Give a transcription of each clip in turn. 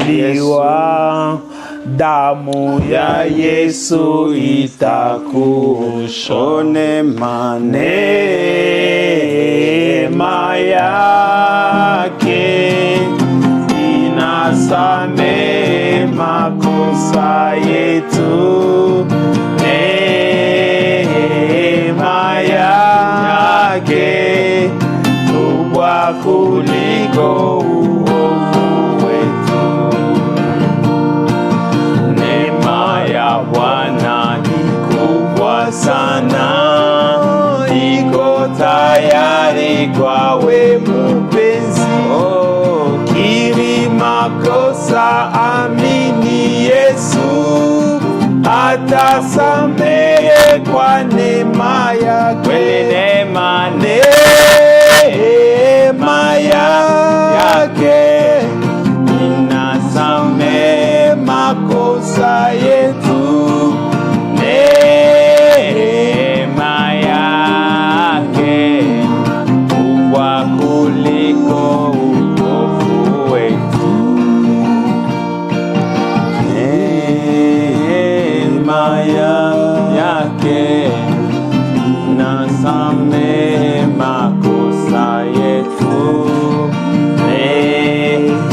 kusukuliwa, damu ya Yesu itakusha. Neema yake inasamehe makosa yetu. Neema yake kubwa kuliko uovu wetu. Neema ya Bwana ni kubwa sana, iko tayari kwawe mpenzi. Kiri makosa, amini Yesu atasamehe kwa neema yake. Neema yake inasamehe makosa yetu. Neema yake kubwa kuliko uovu wetu. Neema yake inasamehe makosa yetu.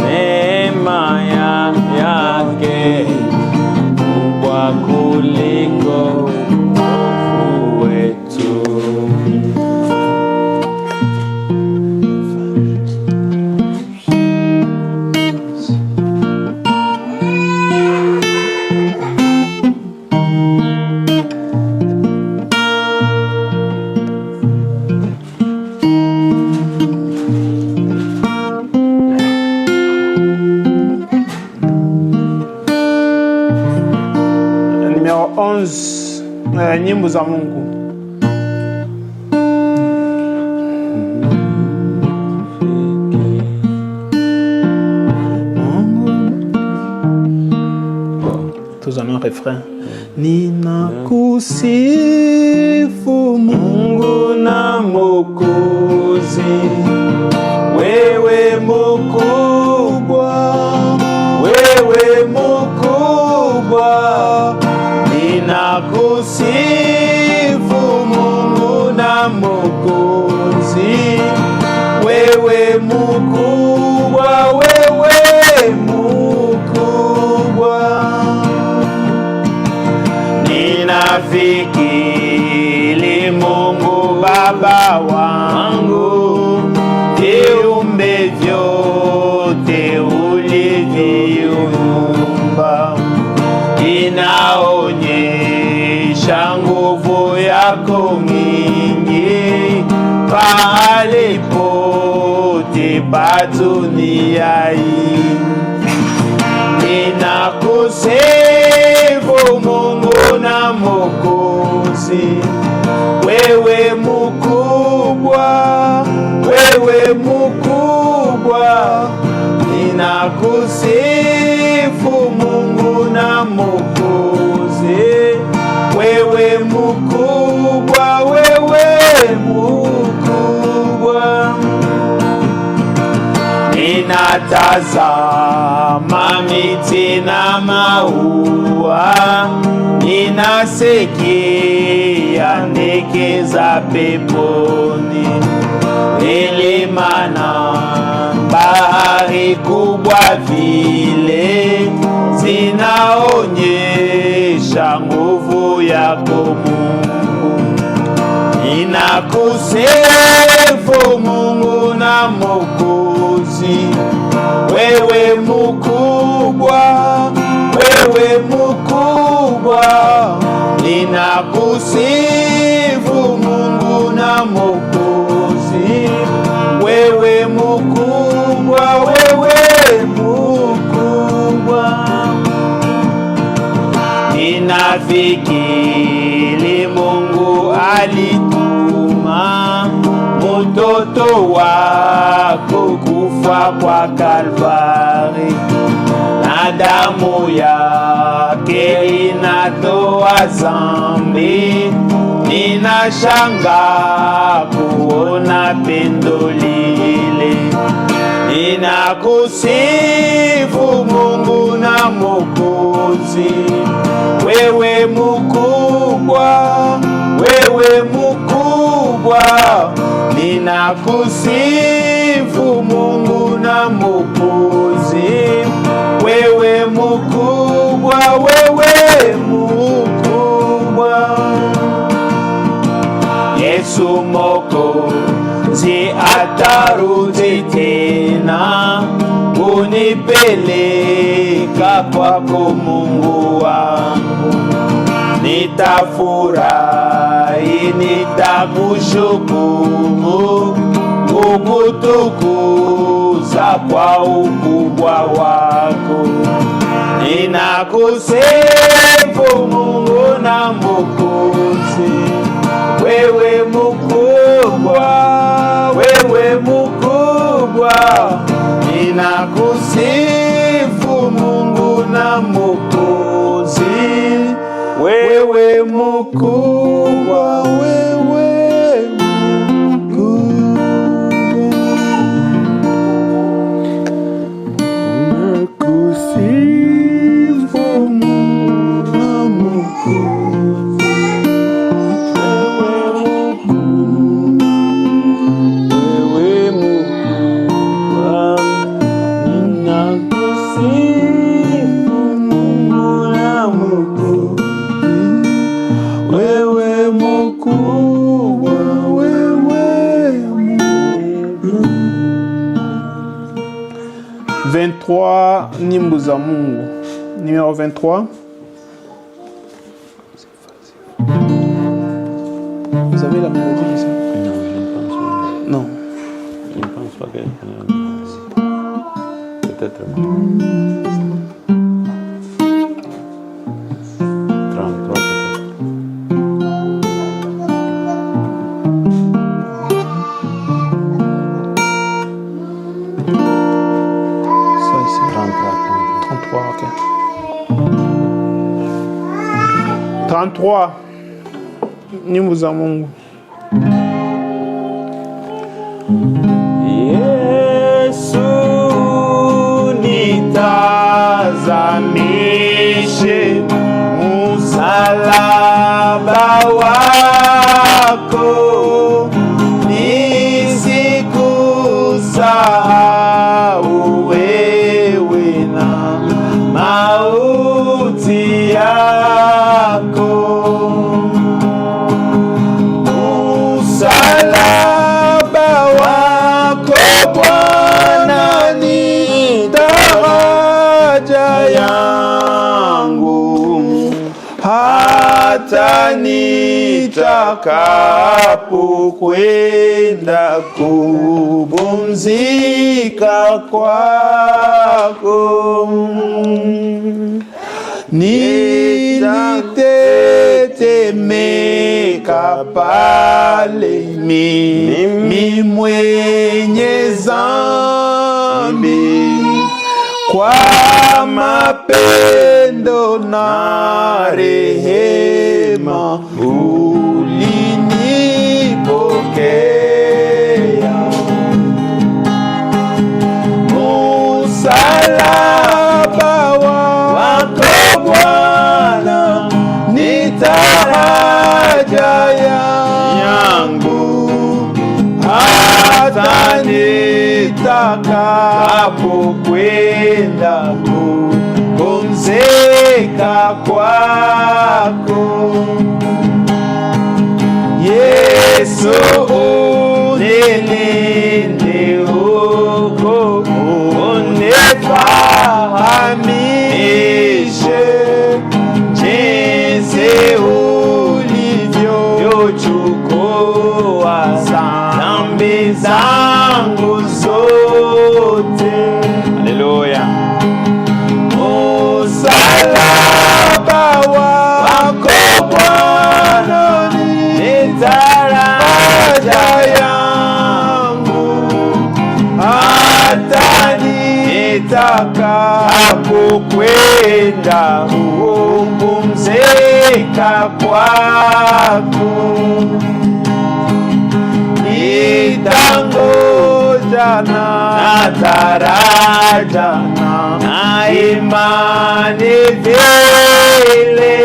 Neema yake kubwa kuliko uovu wetu. Numéro 11, nyimbo za Mungu. Tous en un refrain. Ninakusifu Mungu na Mwokozi, wewe mkubwa, wewe mkubwa. Ninakusifu Mungu na Mwokozi, wewe mkubwa, wewe mkubwa. Ninafikiri Mungu Baba wangu, viumbe vyote ulivyoumba, inaonyesha nguvu yako nyingi pahali pote pa dunia hii. Ninakusifu Mungu na Mwokozi, wewe mkubwa, wewe mkubwa. Ninakusifu Mungu na Mwokozi, wewe mkubwa, wewe mkubwa. Ninatazama miti na maua, ninasikia ndege za peponi, milima na bahari kubwa vile zinaonyesha nguvu yako Mungu. Ninakusifu Mungu na Mwokozi, wewe mkubwa, wewe mkubwa. Ninakusifu Mungu na Mwokozi, wewe mkubwa, wewe mkubwa. Ninafikiri Mungu alituma mtoto wako kufa kwa Kalvari, na damu yake inatoa dhambi. Ninashangaa kuona pendo lile ninakusifu Mungu na Mwokozi. Wewe mkubwa, wewe mkubwa, ninakusifu Mungu na Mwokozi. Wewe mkubwa, wewe mkubwa. Yesu Mwokozi atarudi tena kunipeleka kwako Mungu wangu. Nitafurahi, nitakushukuru, kukutukuza kwa ukubwa wako. Ninakusifu Mungu na Mwokozi. Wewe mkubwa, wewe mkubwa, ninakusifu Mungu na Mwokozi. Wewe mkubwa, wewe mkubwa, ninakusifu Mungu na Mwokozi. Wewe mkubwa, wewe mkubwa. 23 nyimbo za Mungu. Numéro 23. Vous avez la mélodie ici? Non, je ne pense pas. Non. Je ne pense pas qu'elle peut-être. 33 peut-être. Ça ici. 33, ok. 33. Nyimbo za Mungu. Yesu nitazamishe msalaba wako, nisikusahau wewe na mauti yako. Msalaba wako Bwana ni daraja yangu, hata nitakapokwenda kupumzika kwako. Nilitetemeka pale mimi mwenye dhambi, kwa mapendo na rehema ulinipokea. Msalaba wako Bwana ni daraja yangu, hata nitakapokwenda kupumzika kwako. Yesu unilinde huko, unifahamishe jinsi ulivyochukua dhambi zangu zote. Haleluya. Msalaba wako Bwana ni daraja yangu, hata nitakapokwenda kupumzika kwako. Nitangoja nataraja na imani vile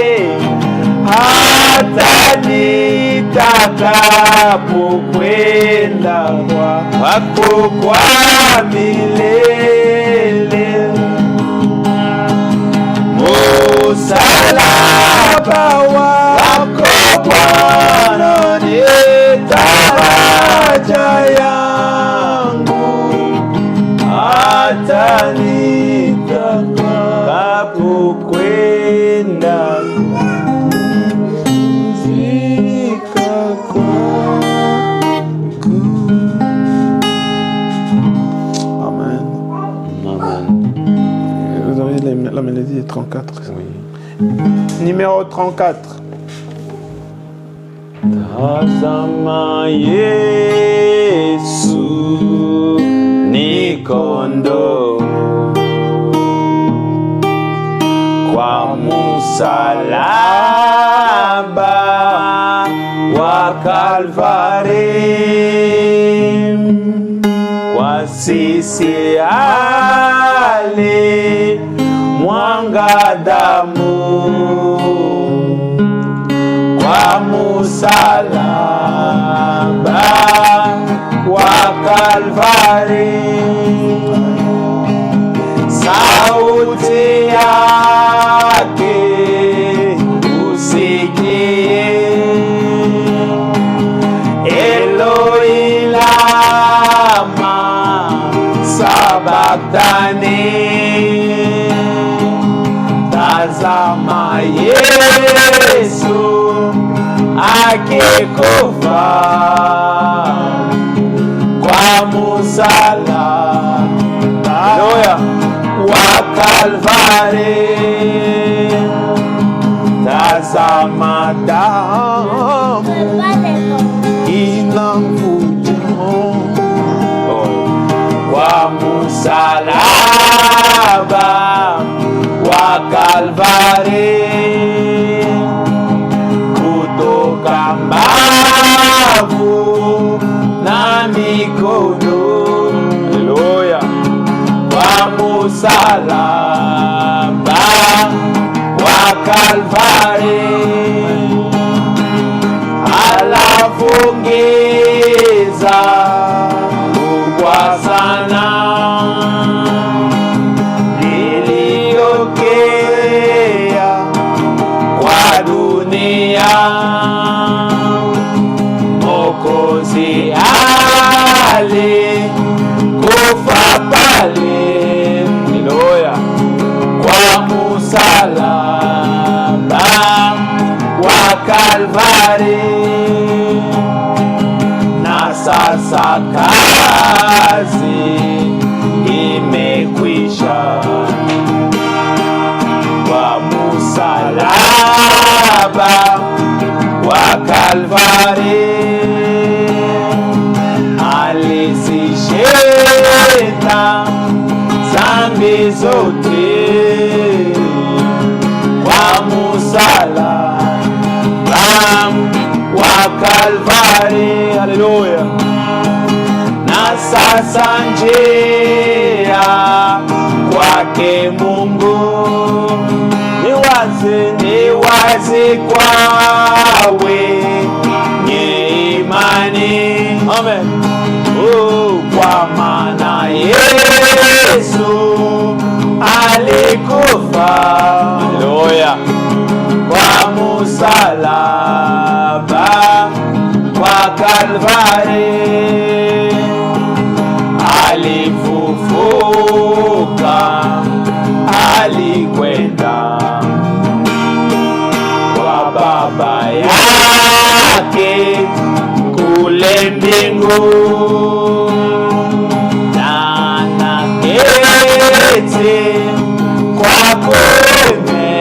hata nitakapokwenda kwako kwa milele. Msalaba wako Bwana ni daraja yangu, hata nitakapokwenda kupumzika kwako. Amen. Amen. Vous avez la mélodie 34. Oui. Numéro 34. Tazama Yesu ni kondoo kwa msalaba wa Kalvari, kwa sisi alimwaga damu, kwa msalaba wa Kalvari. Sauti yake usikie, Eloi lama sabachthani. Tazama Yesu akikufa kwa msalaba wa Kalvari. Tazama damu inamvuja kwa msalaba wa Kalvari, kutoka mbavu na mikono. Haleluya. Kwa msalaba wa Kalvari, alafu giza kubwa sana liliokea kwa dunia. Mwokozi alikufa pale, haleluya, kwa msalaba wa Kalvari. Na sasa kazi imekwisha, kwa msalaba wa Kalvari alizishinda dhambi zote, kwa msalaba wa Kalvari. Haleluya. Na sasa njia kwake Mungu ni wazi kwawe nye imani. Amen. Kwa maana Yesu alikufa, haleluya, kwa msalaba wa Kalvari, alifufuka, alikwenda kwa Baba yake kule mbingu, na naketi kwa kuume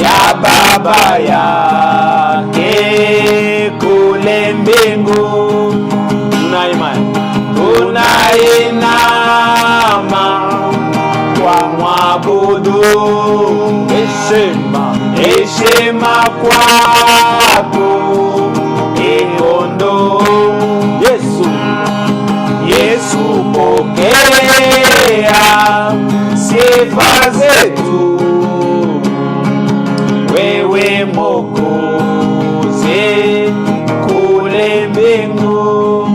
ya Baba yake kule mbingu. Tunainama kwa mwabudu, heshima kwako ikondo Yesu, sifa zetu, wewe Mwokozi kule mbingu.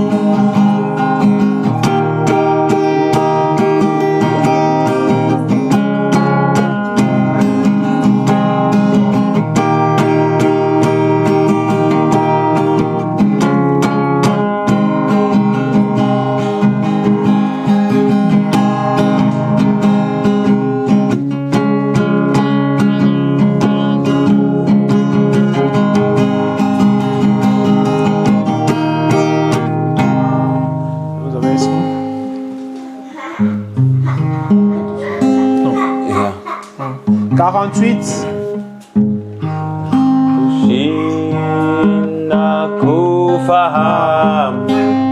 Kushinda kufahamu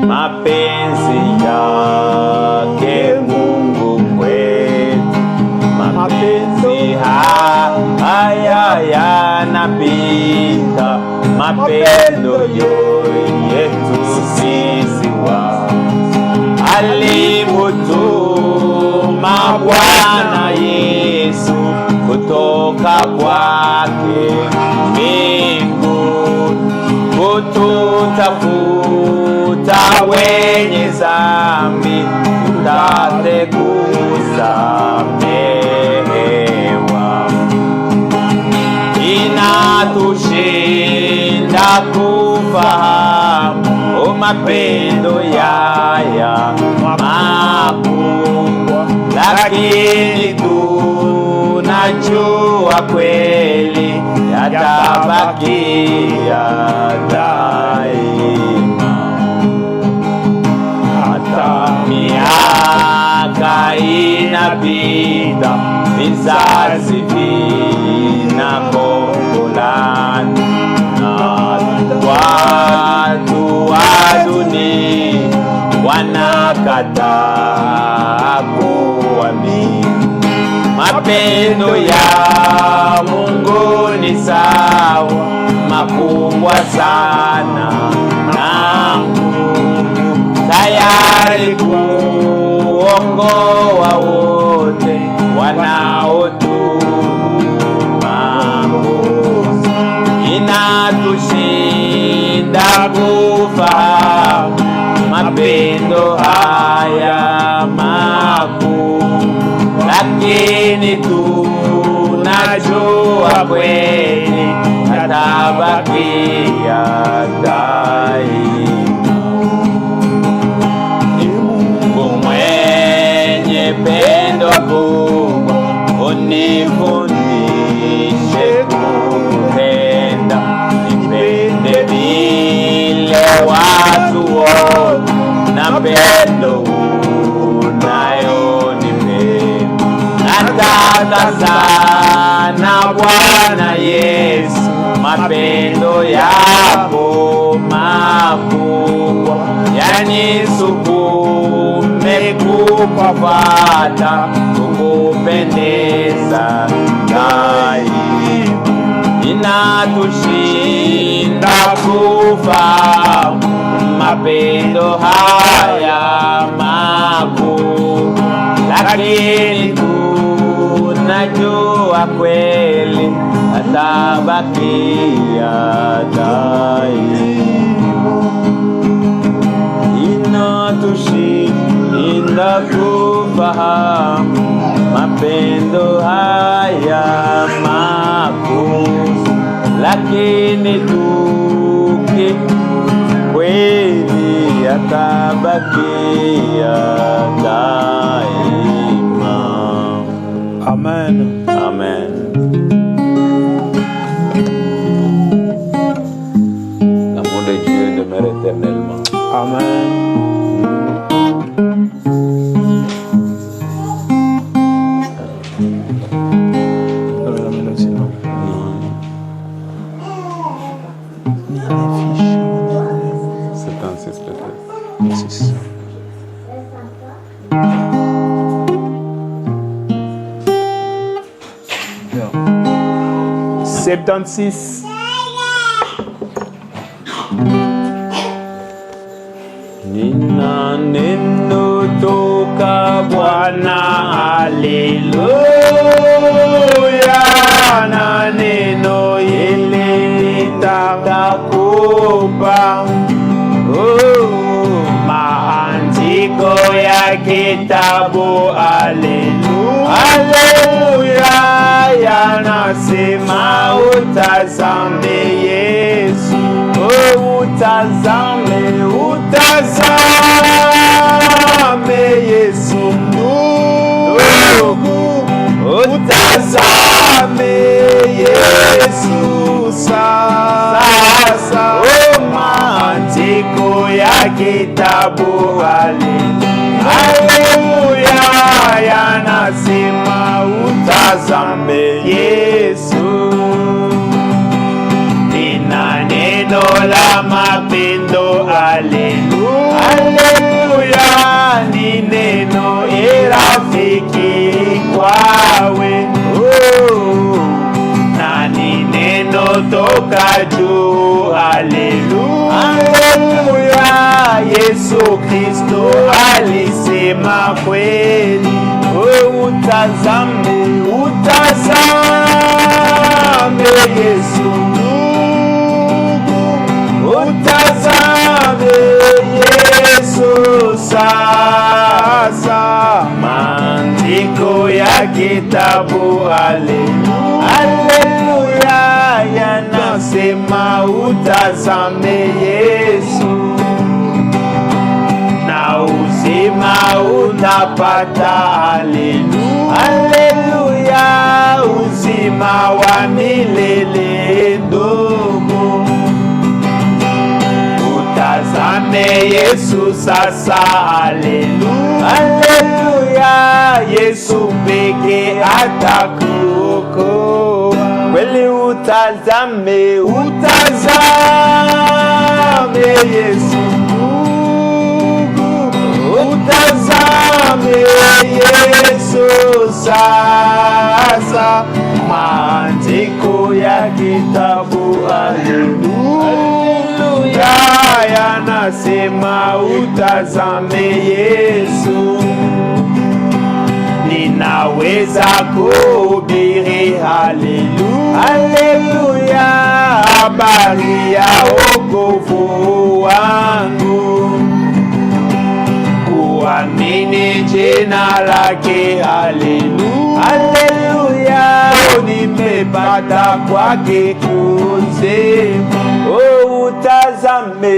mapenzi yake Mungu kwetu, mapenzi haya yanapita mapendo yetu sisi wao. Alimutuma Bwana Yesu kutoka kwake mbinguni kututafuta wenye dhambi tupate kusamehewa. Inatushinda kufahamu mapendo yaya makubwa, lakini tunajua kweli yatabakia daima. Hata miaka inapita, vizazi vinakombolana, na watu wa dunia wanakataa kuamini. Mapendo ya Mungu ni sawa, makubwa sana na tayari kuokoa wote wanaotubu makosa. Inatushinda kufahamu mapendo haya makuu, lakini tunajua kweli yatabakia daima. Mungu mwenye pendo kubwa, unifundishe kupenda, nipende vile watu wote na pendo unayonipenda. Nataka sana Bwana Yesu, mapendo yako makubwa yanisukume kukufuata, kukupendeza daima. Inatushinda kufahamu mapendo haya makuu, lakini tunajua kweli atabakia daima. Inatushinda kufahamu mapendo haya makuu, lakini kweli atabakia daima. Amen. Amen. L'amour de Dieu demeure éternellement. Amen. Nina neno toka Bwana Haleluya, na neno hili nitakupa. Maandiko ya kitabu, haleluya, yanasema utazame Yesu. Utazame Yesu ndugu, utazame Yesu sasa. Maandiko ya kitabu, haleluya, yanasema utazame Yesu. Nina neno la mapendo, haleluya, ni neno rafiki kwawe, na ni neno toka juu, haleluya. Yesu Kristo alisema kweli, utazame Yesu ndugu, utazame Yesu sasa. Maandiko ya kitabu, haleluya, yanasema utazame Yesu, na uzima utapata, haleluya, uzima wa milele ndugu. Utazame Yesu sasa, haleluya, Yesu peke atakuokoa. Kweli utazame Yesu ndugu, utazame Yesu sasa. Maandiko ya kitabu, haleluya, yanasema utazame Yesu. Ninaweza kuhubiri, haleluya, habari ya wokovu wangu, kuamini jina lake, haleluya, nimepata kwake uzima. Utazame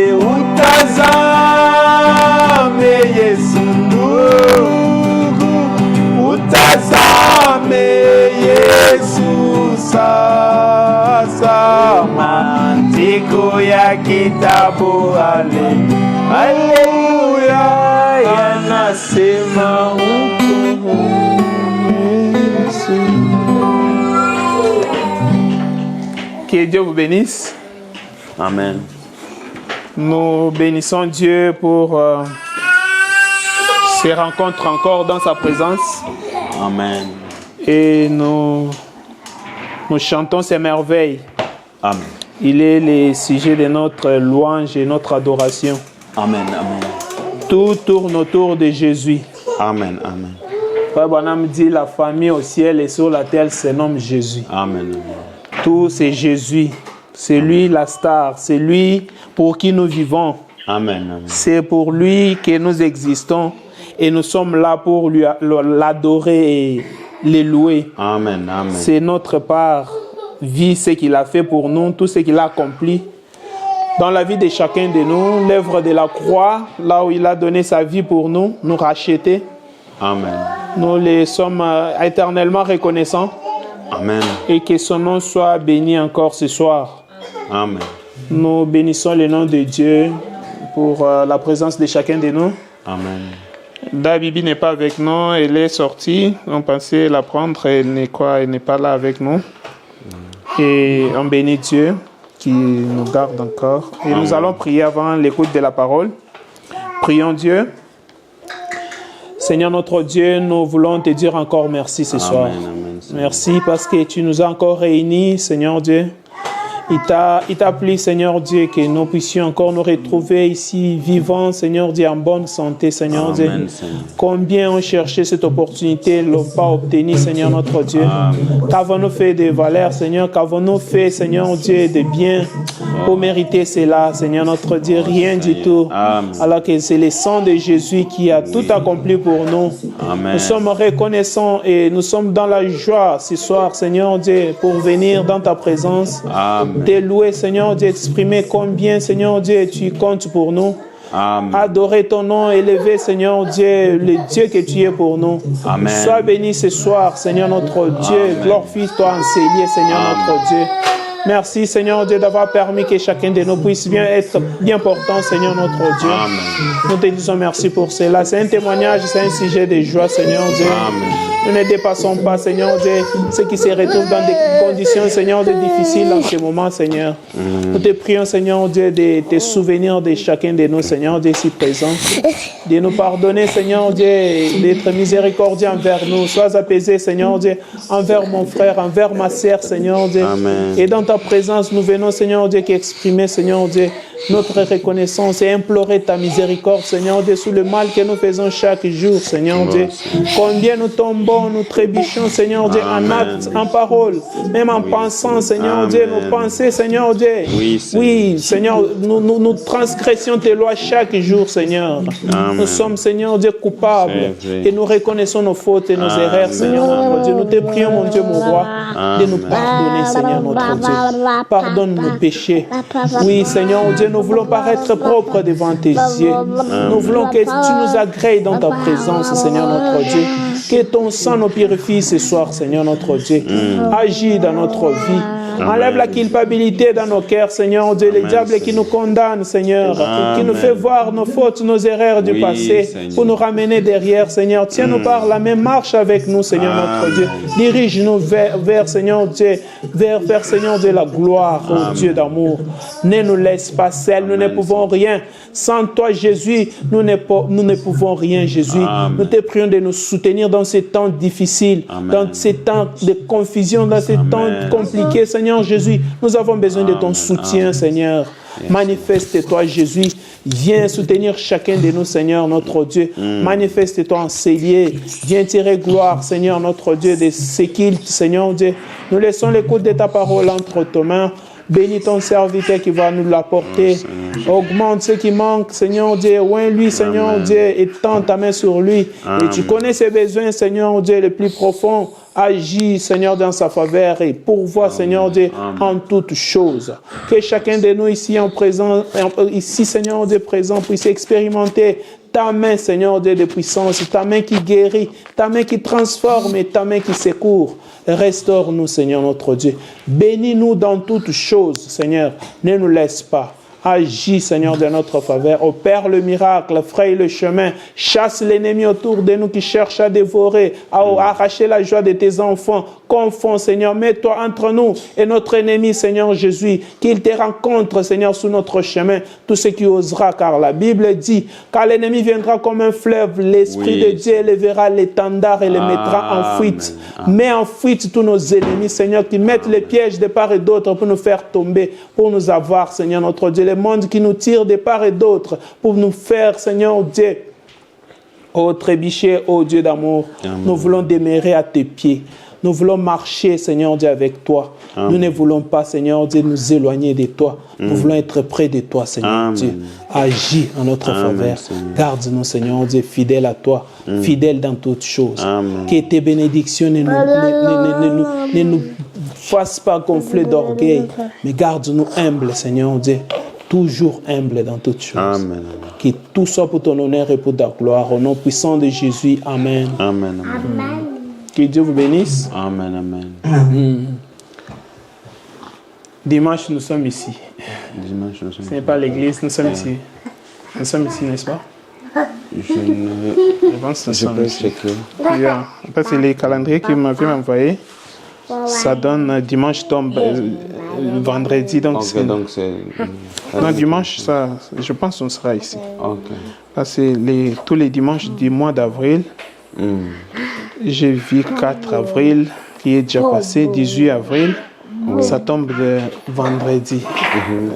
Yesu ndugu, utazame Yesu sasa. Maandiko ya kitabu, haleluya, yanasema Yesu. Que Dieu vous bénisse. Amen. Nous bénissons Dieu pour ces rencontres encore dans sa présence. Amen. Et nous chantons ses merveilles. Amen. Il est le sujet de notre louange et notre adoration. Amen. Amen. Tout tourne autour de Jésus. Amen. Amen. Frère Branham dit, la famille au ciel et sur la terre se nomme Jésus. Amen. Tout c'est Jésus. C'est lui la star. C'est lui pour qui nous vivons. Amen. Amen. C'est pour lui que nous existons. Et nous sommes là pour l'adorer et le louer. Amen. Amen. C'est notre part. Vie ce qu'il a fait pour nous, tout ce qu'il a accompli. Dans la vie de chacun de nous, l'œuvre de la croix, là où il a donné sa vie pour nous, nous racheter. Amen. Nous les sommes éternellement reconnaissants. Amen. Et que son nom soit béni encore ce soir. Amen. Nous bénissons le nom de Dieu pour la présence de chacun de nous. Amen. Dabibi n'est pas avec nous, elle est sortie. On pensait la prendre, elle n'est pas là avec nous. Et on bénit Dieu qui nous garde encore. Et nous allons prier avant l'écoute de la parole. Prions Dieu. Seigneur notre Dieu, nous voulons te dire encore merci ce soir. Amen. Merci parce que tu nous as encore réunis, Seigneur Dieu. Il t'a plu, Seigneur Dieu, que nous puissions encore nous retrouver ici, vivants, Seigneur Dieu, en bonne santé, Seigneur Dieu. Amen, Seigneur. Combien ont cherché cette opportunité, ne l'ont pas obtenue, Seigneur notre Dieu. Qu'avons-nous fait de valeur, Seigneur? Qu'avons-nous fait, Seigneur Dieu, de bien pour mériter cela, Seigneur notre Dieu? Rien du tout. Amen. Alors que c'est le sang de Jésus qui a tout accompli pour nous. Amen. Nous sommes reconnaissants et nous sommes dans la joie ce soir, Seigneur Dieu, pour venir dans ta présence. Amen. Te louer, Seigneur Dieu, exprimer combien, Seigneur Dieu, tu comptes pour nous. Amen. Adorer ton nom, élever, Seigneur Dieu, le Dieu que tu es pour nous. Amen. Sois béni ce soir, Seigneur notre Dieu. Amen. Glorifie-toi enseigné, Seigneur notre Dieu. Merci, Seigneur Dieu, d'avoir permis que chacun de nous puisse bien être bien portant, Seigneur notre Dieu. Amen. Nous te disons merci pour cela. C'est un témoignage, c'est un sujet de joie, Seigneur Dieu. Amen. Nous ne dépassons pas, Seigneur Dieu, ceux qui se retrouvent dans des conditions, Seigneur Dieu, difficiles en ce moment, Seigneur. Nous te prions, Seigneur Dieu, de te souvenir de chacun de nous, Seigneur Dieu, ici présent. De nous pardonner, Seigneur Dieu, d'être miséricordieux envers nous. Sois apaisé, Seigneur Dieu, envers mon frère, envers ma sœur, Seigneur Dieu. Amen. Et dans ta présence, nous venons, Seigneur Dieu, qu'exprimer, Seigneur Dieu, notre reconnaissance et implorer ta miséricorde, Seigneur Dieu, sous le mal que nous faisons chaque jour, Seigneur Dieu. Combien nous tombons, nous trébuchons, Seigneur Dieu, en acte, en parole, même en pensant, Seigneur Dieu, nos pensées, Seigneur Dieu. Oui, Seigneur, nous transgressions tes lois chaque jour, Seigneur. Amen. Nous sommes, Seigneur Dieu, coupables et nous reconnaissons nos fautes et nos erreurs, Seigneur notre Dieu. Nous te prions, mon Dieu, mon roi, de nous pardonner, Seigneur notre Dieu. Pardonne nos péchés. Oui, Seigneur Dieu, nous voulons paraître propres devant tes yeux. Nous voulons que tu nous agrées dans ta présence, Seigneur notre Dieu. Que ton sang nous purifie ce soir, Seigneur notre Dieu. Agis dans notre vie. Enlève la culpabilité dans nos cœurs, Seigneur Dieu. Le diable qui nous condamne, Seigneur, qui nous fait voir nos fautes, nos erreurs du passé, pour nous ramener derrière, Seigneur. Tiens-nous par la même marche avec nous, Seigneur notre Dieu. Dirige-nous vers Seigneur Dieu, vers Seigneur Dieu la gloire, oh Dieu d'amour. Ne nous laisse pas seuls, nous ne pouvons rien. Sans toi, Jésus, nous ne pouvons rien, Jésus. Nous te prions de nous soutenir dans ces temps difficiles, dans ces temps de confusion, dans ces temps compliqués, Seigneur Jésus. Nous avons besoin de ton soutien, Seigneur. Manifeste-toi, Jésus. Viens soutenir chacun de nous, Seigneur, notre Dieu. Manifeste-toi en Seigneur. Viens tirer gloire, Seigneur, notre Dieu, de ce qu'il, Seigneur Dieu. Nous laissons l'écoute de ta parole entre tes mains. Bénis ton serviteur qui va nous l'apporter. Augmente ce qui manque, Seigneur Dieu. Oint lui, Seigneur Dieu, et tends ta main sur lui. Et tu connais ses besoins, Seigneur Dieu, les plus profonds. Agis, Seigneur, dans sa faveur et pourvois, Seigneur Dieu, en toutes choses. Que chacun de nous ici, Seigneur Dieu, présent, puisse expérimenter ta main, Seigneur Dieu, de puissance, ta main qui guérit, ta main qui transforme et ta main qui secourt. Restaure-nous, Seigneur notre Dieu. Bénis-nous dans toutes choses, Seigneur. Ne nous laisse pas. Agis, Seigneur, de notre faveur. Opère le miracle, fraye le chemin. Chasse l'ennemi autour de nous qui cherche à dévorer, à arracher la joie de tes enfants. Confonds, Seigneur, mets-toi entre nous et notre ennemi, Seigneur Jésus. Qu'il te rencontre, Seigneur, sur notre chemin. Tout ce qui osera, car la Bible dit, car l'ennemi viendra comme un fleuve, l'Esprit de Dieu élèvera l'étendard et les mettra en fuite. Mets en fuite tous nos ennemis, Seigneur, qui mettent les pièges de part et d'autre pour nous faire tomber, pour nous avoir, Seigneur, notre Dieu. Le monde qui nous tire de part et d'autre pour nous faire, Seigneur Dieu, ô trébucher, ô Dieu d'amour. Nous voulons demeurer à tes pieds. Nous voulons marcher, Seigneur Dieu, avec toi. Nous ne voulons pas, Seigneur Dieu, nous éloigner de toi. Nous voulons être près de toi, Seigneur Dieu. Agis en notre faveur. Garde-nous, Seigneur Dieu, fidèles à toi, fidèles dans toutes choses. Que tes bénédictions ne nous fassent pas gonfler d'orgueil, mais garde-nous humbles, Seigneur Dieu. Toujours humble dans toutes choses. Amen. Que tout soit pour ton honneur et pour ta gloire. Au nom puissant de Jésus. Amen. Amen. Amen. Que Dieu vous bénisse. Amen. Amen. Dimanche, nous sommes ici. Ce n'est pas l'église, nous sommes ici. Nous sommes ici, n'est-ce pas? Je pense que nous sommes ici. En fait, c'est les calendriers qu'il m'avait envoyé. Ça donne dimanche tombe vendredi. Donc c'est non, dimanche, ça, je pense qu'on sera ici. C'est tous les dimanches du mois d'avril. J'ai vu 4 avril qui est déjà passé, 18 avril, Ça tombe le vendredi.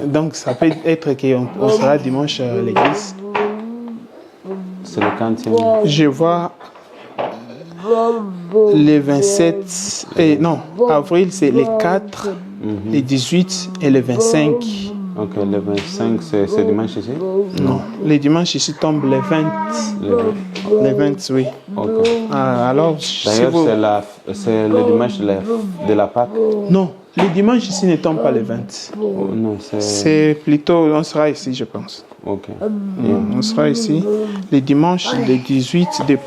Donc, ça peut être qu'on sera dimanche à l'église. C'est le 40e. Je vois les 27, non, avril, c'est les 4, les 18 et les 25. Ok, le 25, c'est dimanche ici? Non, les dimanches ici tombent les 20. Les 20, oui. Ok. Alors, si D'ailleurs, vous... c'est le dimanche de la Pâque? Non, les dimanches ici ne tombent pas les 20. Non, c'est plutôt, on sera ici, je pense. Ok. On sera ici. Les dimanches, les 18, les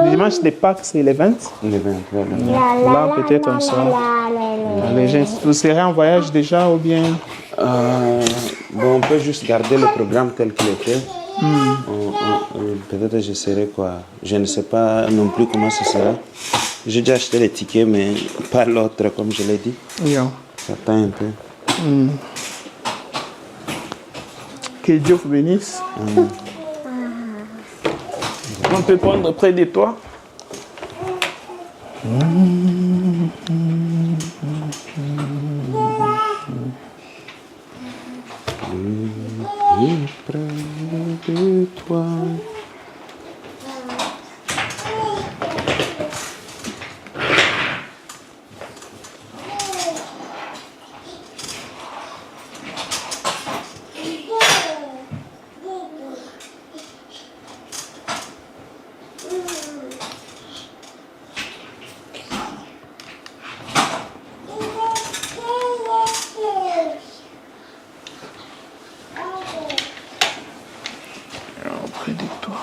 dimanches de Pâques, c'est les 20. Les 20, Là, peut-être on sera. Les gens, vous serez en voyage déjà ou bien? Bon, on peut juste garder le programme tel qu'il était. Peut-être j'essaierai quoi. Je ne sais pas non plus comment ce sera. J'ai déjà acheté les tickets, mais pas l'autre, comme je l'ai dit. Yeah. Ça tend un peu. Que Dieu vous bénisse. On peut prendre près de toi. Près de toi. Près de toi.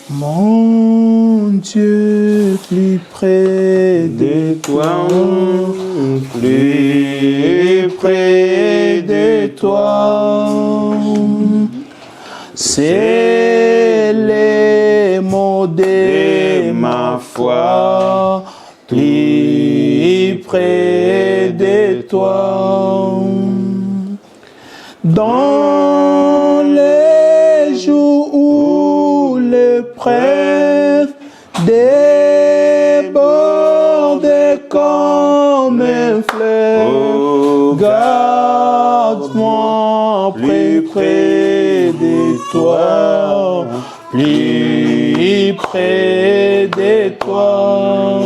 Mon Dieu, plus près de toi, plus près de toi, c'est les mots de ma foi, plus près de toi. Dans les jours où l'épreuve déborde comme un fleuve, garde-moi plus près de toi, plus près de toi,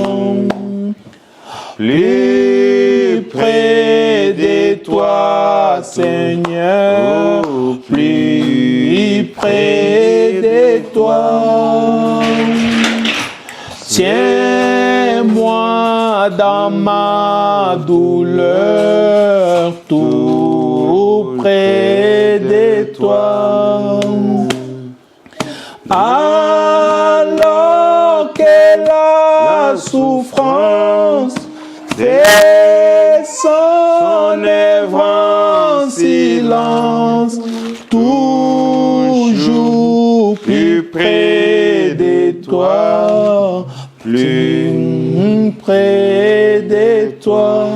plus près de toi, Seigneur, plus près de toi. Tiens-moi dans ma douleur, tout près de toi. Alors que la souffrance fait son œuvre en silence, toujours plus près de toi, plus près de toi,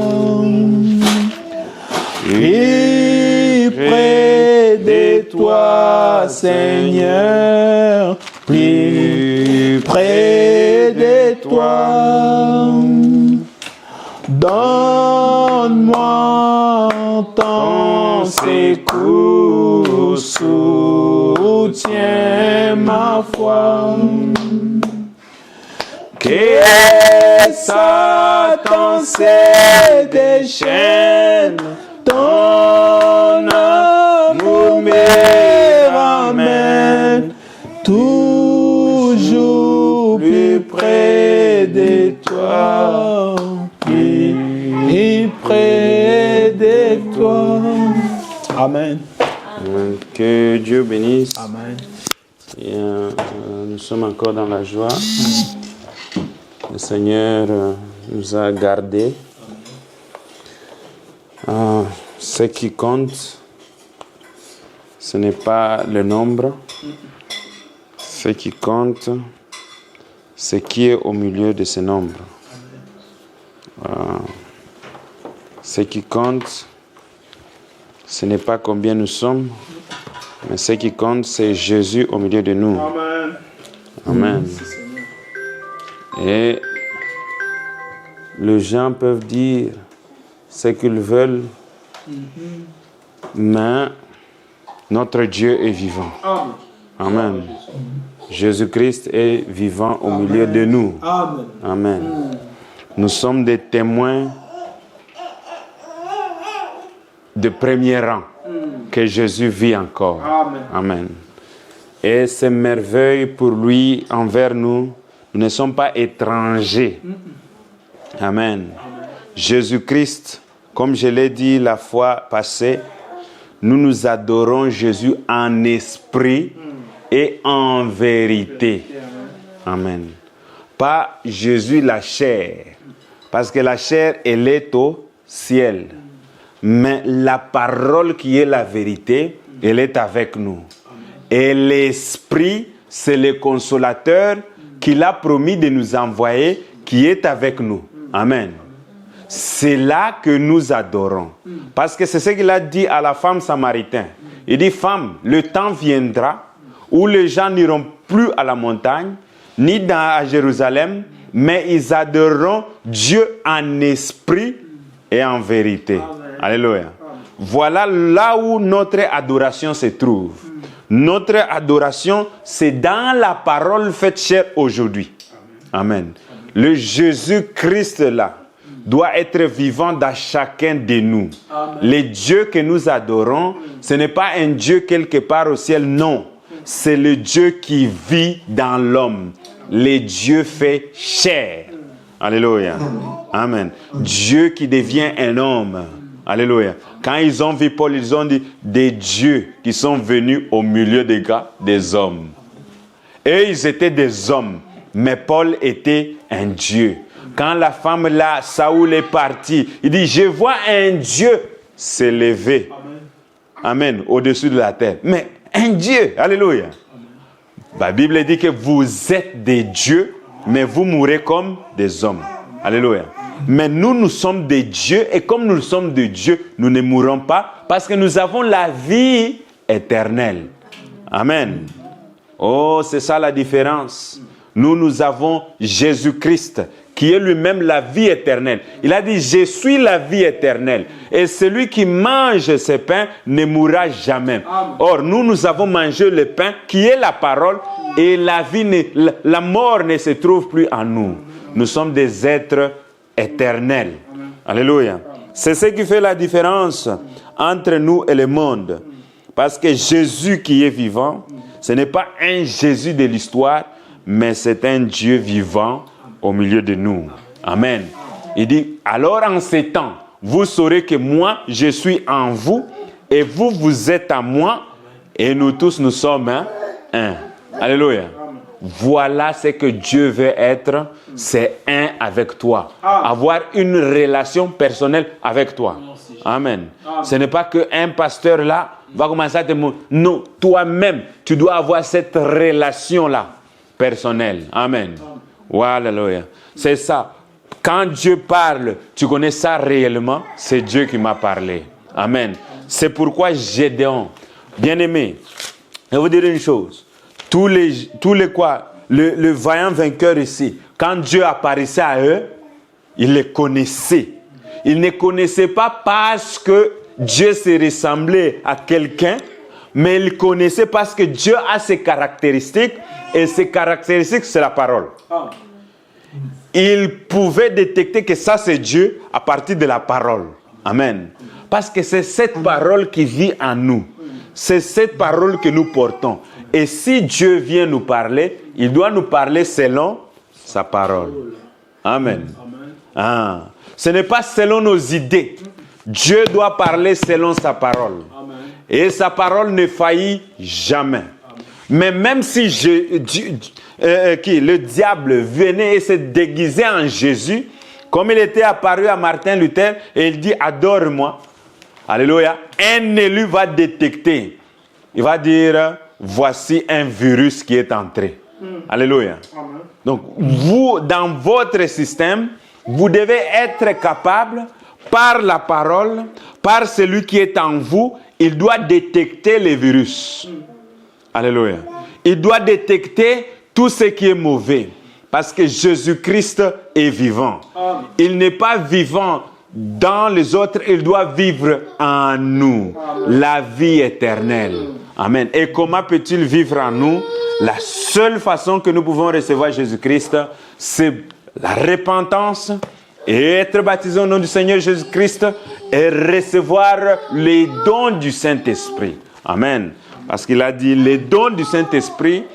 plus près de toi, Seigneur, plus près de toi. Donne-moi ton secours, soutiens ma foi. Que Satan se déchaîne, ton amour me ramène toujours plus près de toi, plus près de toi. Amen. Que Dieu bénisse. Amen. Et, nous sommes encore dans la joie. Le Seigneur nous a gardés. Ce qui compte, ce n'est pas le nombre. Ce qui compte, c'est qui est au milieu de ce nombre. Ce qui compte, ce n'est pas combien nous sommes, mais ce qui compte, c'est Jésus au milieu de nous. Amen. Amen. Et les gens peuvent dire ce qu'ils veulent, mais notre Dieu est vivant. Amen. Jésus-Christ est vivant au milieu de nous. Amen. Nous sommes des témoins de premier rang que Jésus vit encore. Amen. Et c'est merveille pour lui envers nous. Nous ne sommes pas étrangers. Amen. Jésus-Christ, comme je l'ai dit la fois passée, nous adorons Jésus en esprit et en vérité. Amen. Pas Jésus la chair. Parce que la chair, elle est au ciel. Mais la parole qui est la vérité, elle est avec nous. Et l'Esprit, c'est le consolateur qu'il a promis de nous envoyer, qui est avec nous. Amen. C'est là que nous adorons. Parce que c'est ce qu'il a dit à la femme samaritaine. Il dit, femme, le temps viendra où les gens n'iront plus à la montagne, ni à Jérusalem, mais ils adoreront Dieu en esprit et en vérité. Amen. Alléluia. Voilà là où notre adoration se trouve. Notre adoration, c'est dans la parole faite chair aujourd'hui. Amen. Le Jésus-Christ là doit être vivant dans chacun de nous. Amen. Le Dieu que nous adorons, ce n'est pas un Dieu quelque part au ciel, non. C'est le Dieu qui vit dans l'homme. Le Dieu fait chair. Alléluia. Amen. Dieu qui devient un homme. Alléluia. Quand ils ont vu Paul, ils ont dit des dieux qui sont venus au milieu des gars, des hommes. Et ils étaient des hommes, mais Paul était un Dieu. Quand la femme là, Saoul est parti, il dit, je vois un Dieu s'élever. Amen. Au-dessus de la terre. Mais un Dieu. Alléluia. La Bible dit que vous êtes des dieux, mais vous mourrez comme des hommes. Alléluia. Mais nous, nous sommes des dieux, et comme nous sommes des dieux, nous ne mourrons pas, parce que nous avons la vie éternelle. Amen. Oh, c'est ça la différence. Nous avons Jésus-Christ, qui est lui-même la vie éternelle. Il a dit, je suis la vie éternelle. Et celui qui mange ce pain ne mourra jamais. Amen. Or, nous avons mangé le pain, qui est la parole, et la mort ne se trouve plus en nous. Nous sommes des êtres éternels. Amen. Alléluia. C'est ce qui fait la différence entre nous et le monde. Parce que Jésus qui est vivant, ce n'est pas un Jésus de l'histoire, mais c'est un Dieu vivant au milieu de nous. Amen. Il dit, alors en ces temps, vous saurez que moi, je suis en vous, et vous, vous êtes en moi, et nous tous, nous sommes un. Alléluia. Voilà ce que Dieu veut être, c'est un avec toi. Avoir une relation personnelle avec toi. Amen. Ce n'est pas qu'un pasteur là va commencer à te montrer. Non, toi-même, tu dois avoir cette relation-là personnelle. Amen. Alléluia. C'est ça. Quand Dieu parle, tu connais ça réellement, c'est Dieu qui m'a parlé. Amen. C'est pourquoi Gédéon, bien-aimé, je vais vous dire une chose. Tous les quoi, le vaillant vainqueur ici, quand Dieu apparaissait à eux, ils les connaissaient. Ils ne connaissaient pas parce que Dieu se ressemblait à quelqu'un, mais ils connaissaient parce que Dieu a ses caractéristiques, et ces caractéristiques, c'est la parole. Ils pouvaient détecter que ça, c'est Dieu à partir de la parole. Amen. Parce que c'est cette parole qui vit en nous. C'est cette parole que nous portons. Et si Dieu vient nous parler, il doit nous parler selon sa parole. Amen. Ah. Ce n'est pas selon nos idées. Dieu doit parler selon sa parole. Et sa parole ne faillit jamais. Mais même si le diable venait et se déguisait en Jésus, comme il était apparu à Martin Luther, et il dit, adore-moi. Alléluia. Un élu va détecter. Il va dire, voici un virus qui est entré. Alléluia. Amen. Donc, vous, dans votre système, vous devez être capable, par la parole, par celui qui est en vous, il doit détecter les virus. Alléluia. Il doit détecter tout ce qui est mauvais. Parce que Jésus-Christ est vivant. Il n'est pas vivant dans les autres, il doit vivre en nous. La vie éternelle. Amen. Et comment peut-il vivre en nous? La seule façon que nous pouvons recevoir Jésus-Christ, c'est la repentance et être baptisé au nom du Seigneur Jésus-Christ et recevoir les dons du Saint-Esprit. Amen. Parce qu'il a dit, les dons du Saint-Esprit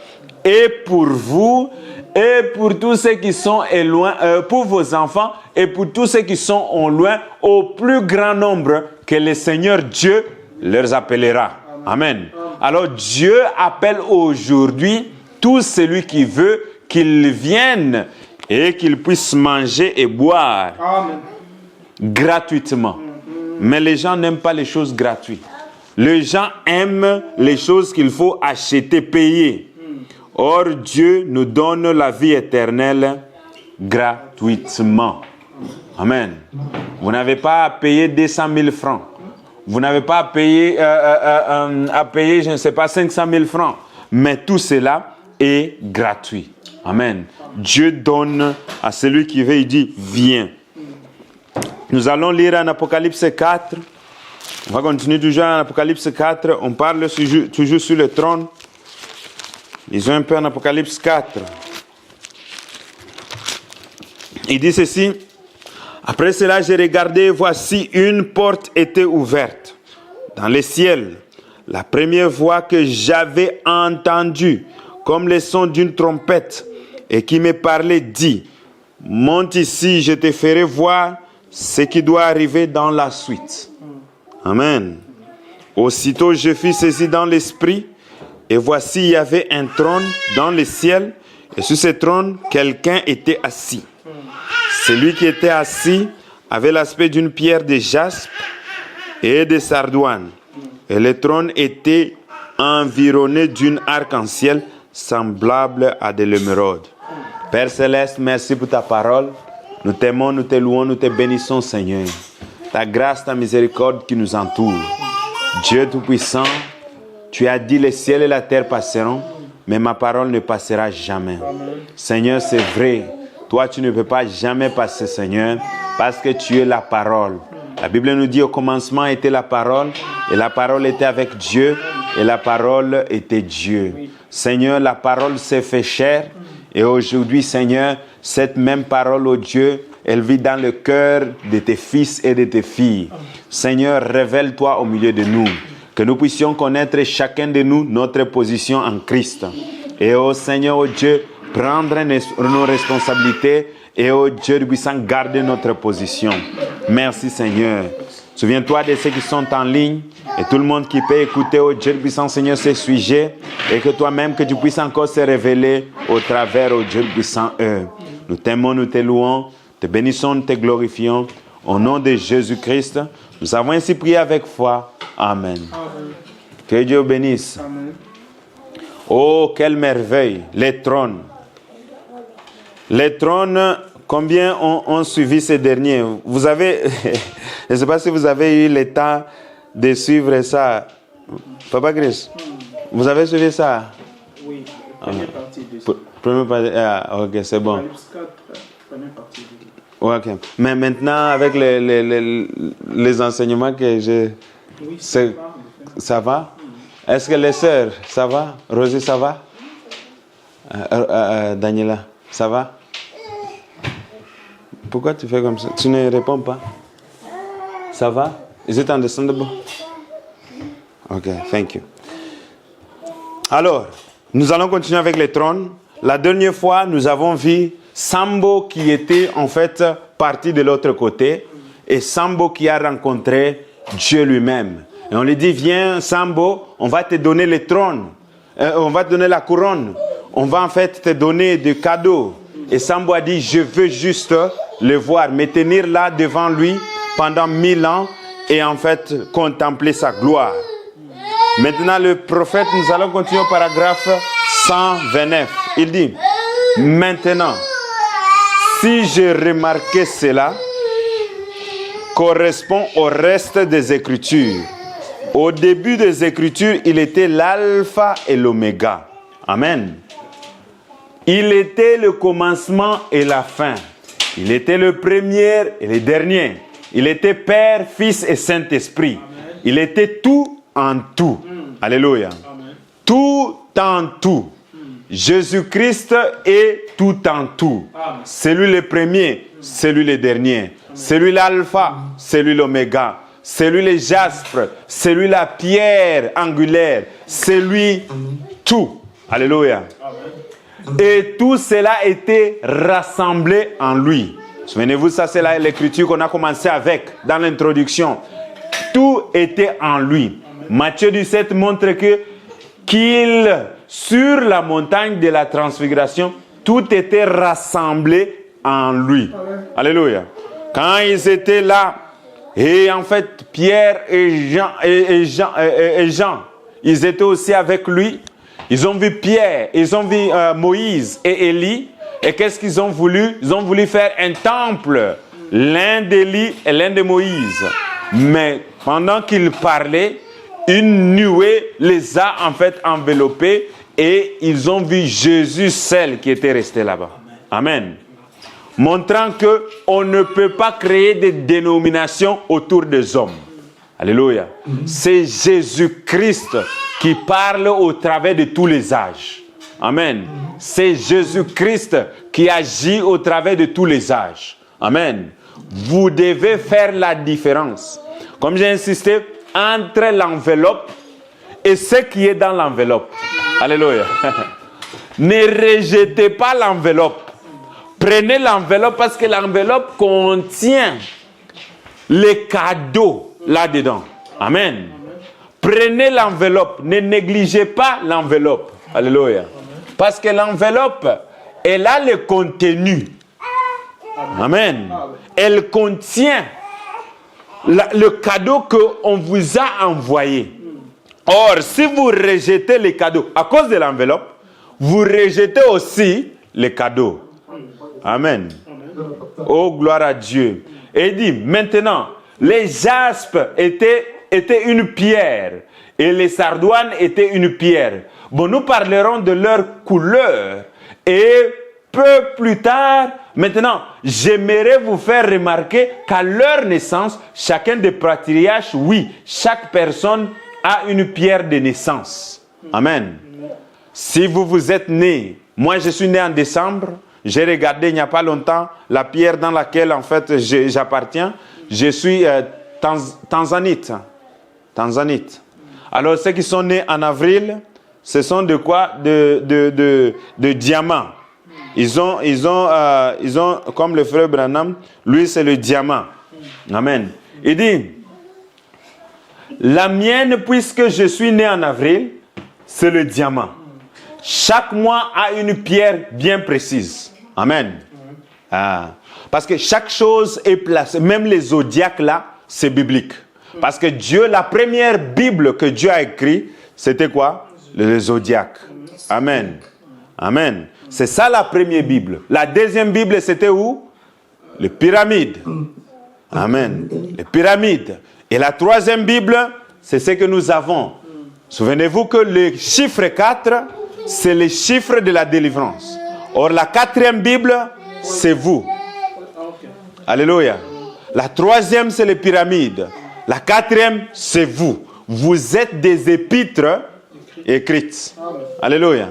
est pour vous et pour tous ceux qui sont loin, pour vos enfants et pour tous ceux qui sont au loin, au plus grand nombre que le Seigneur Dieu leur appellera. Amen. Alors Dieu appelle aujourd'hui tout celui qui veut qu'il vienne et qu'il puisse manger et boire gratuitement. Mais les gens n'aiment pas les choses gratuites. Les gens aiment les choses qu'il faut acheter, payer. Or, Dieu nous donne la vie éternelle gratuitement. Amen. Vous n'avez pas à payer 200 000 francs. Vous n'avez pas à payer, je ne sais pas, 500 000 francs. Mais tout cela est gratuit. Amen. Dieu donne à celui qui veut, il dit, viens. Nous allons lire en Apocalypse 4. On va continuer toujours en Apocalypse 4. On parle toujours sur le trône. Lisons un peu en Apocalypse 4. Il dit ceci. Après cela, j'ai regardé, voici une porte était ouverte dans le ciel. La première voix que j'avais entendue, comme le son d'une trompette, et qui me parlait, dit, monte ici, je te ferai voir ce qui doit arriver dans la suite. Amen. Aussitôt, je fus saisi dans l'esprit, et voici, il y avait un trône dans le ciel, et sur ce trône, quelqu'un était assis. Celui qui était assis avait l'aspect d'une pierre de jaspe et de sardoine. Et le trône était environné d'une arc-en-ciel semblable à de l'émeraude. Père Céleste, merci pour ta parole. Nous t'aimons, nous te louons, nous te bénissons, Seigneur. Ta grâce, ta miséricorde qui nous entoure. Dieu Tout-Puissant, tu as dit, le ciel et la terre passeront, mais ma parole ne passera jamais. Seigneur, c'est vrai. Toi, tu ne peux pas jamais passer, Seigneur, parce que tu es la parole. La Bible nous dit, au commencement était la parole, et la parole était avec Dieu, et la parole était Dieu. Seigneur, la parole s'est fait chair, et aujourd'hui, Seigneur, cette même parole, oh Dieu, elle vit dans le cœur de tes fils et de tes filles. Seigneur, révèle-toi au milieu de nous, que nous puissions connaître chacun de nous notre position en Christ. Et oh Seigneur, oh Dieu, prendre nos responsabilités et oh Dieu puissant garder notre position. Merci Seigneur. Souviens-toi de ceux qui sont en ligne et tout le monde qui peut écouter oh Dieu puissant Seigneur ce sujet et que toi-même que tu puisses encore se révéler au travers oh Dieu puissant eux. Nous t'aimons, nous te louons, te bénissons, nous te glorifions. Au nom de Jésus-Christ, nous avons ainsi prié avec foi. Amen. Amen. Que Dieu bénisse. Amen. Oh, quelle merveille, les trônes. Les trônes, combien ont suivi ces derniers? Vous avez, je ne sais pas si vous avez eu le temps de suivre ça. Papa Chris, vous avez suivi ça? Oui, première partie de ça. Première partie, ok, c'est bon. Ok, mais maintenant, avec les enseignements que j'ai, oui, ça va? Est-ce que les sœurs, ça va? Rosie, ça va? Daniela, ça va? Pourquoi tu fais comme ça? Tu ne réponds pas? Ça va? Is it understandable? Ok, thank you. Alors, nous allons continuer avec les trônes. La dernière fois, nous avons vu Sambo qui était en fait parti de l'autre côté et Sambo qui a rencontré Dieu lui-même. Et on lui dit, viens Sambo, on va te donner le trône, on va te donner la couronne, on va en fait te donner des cadeaux. Et Sambo a dit, je veux juste le voir, me tenir là devant lui pendant 1000 ans et en fait contempler sa gloire. Maintenant le prophète, nous allons continuer au paragraphe 129. Il dit, maintenant, si j'ai remarqué cela, correspond au reste des Écritures. Au début des Écritures, il était l'alpha et l'oméga. Amen. Il était le commencement et la fin. Il était le premier et le dernier. Il était Père, Fils et Saint-Esprit. Amen. Il était tout en tout. Alléluia. Amen. Tout en tout. Jésus-Christ est tout en tout. Amen. C'est lui le premier, c'est lui le dernier. Amen. C'est lui l'alpha, c'est lui l'oméga. C'est lui le jaspe, c'est lui la pierre angulaire. C'est lui tout. Alléluia. Amen. Et tout cela était rassemblé en lui. Souvenez-vous, ça c'est l'écriture qu'on a commencé avec dans l'introduction. Tout était en lui. Amen. Matthieu 17 montre qu'il, sur la montagne de la transfiguration, tout était rassemblé en lui. Amen. Alléluia. Quand ils étaient là, et en fait, Pierre et Jean, ils étaient aussi avec lui. Ils ont vu Pierre, ils ont vu Moïse et Élie. Et qu'est-ce qu'ils ont voulu? Ils ont voulu faire un temple, l'un d'Élie et l'un de Moïse. Mais pendant qu'ils parlaient, une nuée les a en fait enveloppés et ils ont vu Jésus seul qui était resté là-bas. Amen. Montrant qu'on ne peut pas créer des dénominations autour des hommes. Alléluia. C'est Jésus-Christ qui parle au travers de tous les âges. Amen. C'est Jésus-Christ qui agit au travers de tous les âges. Amen. Vous devez faire la différence, comme j'ai insisté, entre l'enveloppe et ce qui est dans l'enveloppe. Alléluia. Ne rejetez pas l'enveloppe. Prenez l'enveloppe parce que l'enveloppe contient les cadeaux là-dedans. Amen. Prenez l'enveloppe. Ne négligez pas l'enveloppe. Alléluia. Parce que l'enveloppe, elle a le contenu. Amen. Elle contient le cadeau qu'on vous a envoyé. Or, si vous rejetez les cadeaux à cause de l'enveloppe, vous rejetez aussi les cadeaux. Amen. Oh, gloire à Dieu. Et il dit, maintenant, les jaspes étaient une pierre et les sardoines étaient une pierre. Bon, nous parlerons de leur couleur et peu plus tard, maintenant, j'aimerais vous faire remarquer qu'à leur naissance, chacun des patriarches, oui, chaque personne a une pierre de naissance. Amen. Si vous êtes né, moi je suis né en décembre, j'ai regardé il n'y a pas longtemps la pierre dans laquelle en fait j'appartiens. Je suis tanzanite. Alors ceux qui sont nés en avril, ce sont de quoi? De diamants. Ils ont comme le frère Branham, lui c'est le diamant. Amen. Il dit, la mienne puisque je suis né en avril, c'est le diamant. Chaque mois a une pierre bien précise. Amen. Parce que chaque chose est placée, même les zodiaques là, c'est biblique. Parce que Dieu, la première Bible que Dieu a écrite, c'était quoi? Le zodiaque. Amen. Amen. C'est ça la première Bible. La deuxième Bible, c'était où? Les pyramides. Amen. Les pyramides. Et la troisième Bible, c'est ce que nous avons. Souvenez-vous que le chiffre 4, c'est le chiffre de la délivrance. Or, la quatrième Bible, c'est vous. Alléluia. La troisième, c'est les pyramides. La quatrième, c'est vous. Vous êtes des épîtres écrites. Alléluia.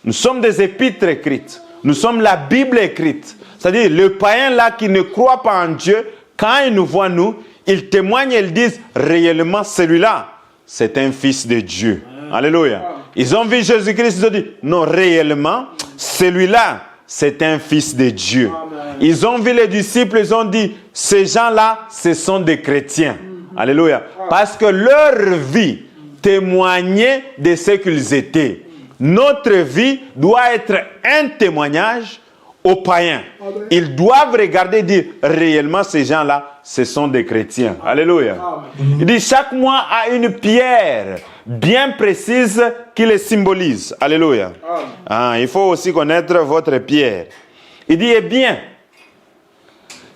Nous sommes des épîtres écrites. Nous sommes la Bible écrite. C'est-à-dire, le païen là qui ne croit pas en Dieu, quand il nous voit nous, il témoigne et ils disent, réellement, celui-là, c'est un fils de Dieu. Alléluia. Ils ont vu Jésus-Christ, ils ont dit, non, réellement, celui-là, c'est un fils de Dieu. Amen. Ils ont vu les disciples, ils ont dit, ces gens-là, ce sont des chrétiens. Alléluia. Parce que leur vie témoignait de ce qu'ils étaient. Notre vie doit être un témoignage aux païens. Amen. Ils doivent regarder et dire, réellement, ces gens-là, ce sont des chrétiens. Alléluia. Amen. Il dit, chaque mois a une pierre bien précise qui les symbolise. Alléluia. Il faut aussi connaître votre pierre. Il dit, eh bien,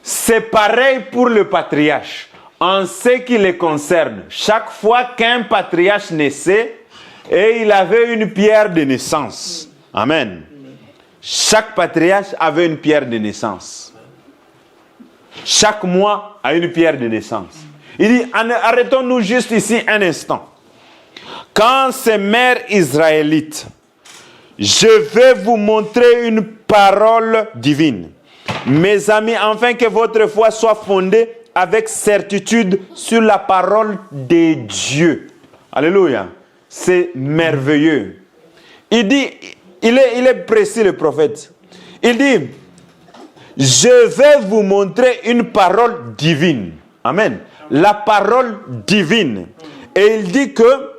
c'est pareil pour le patriarche. En ce qui les concerne, chaque fois qu'un patriarche naissait, et il avait une pierre de naissance. Amen. chaque patriarche avait une pierre de naissance. Chaque mois a une pierre de naissance. Il dit, arrêtons-nous juste ici un instant. Quand ces mères israélites, je vais vous montrer une parole divine. Mes amis, afin que votre foi soit fondée avec certitude sur la parole de Dieu. Alléluia. C'est merveilleux. Il dit, il est précis le prophète. Il dit, je vais vous montrer une parole divine. Amen. La parole divine. Et il dit que,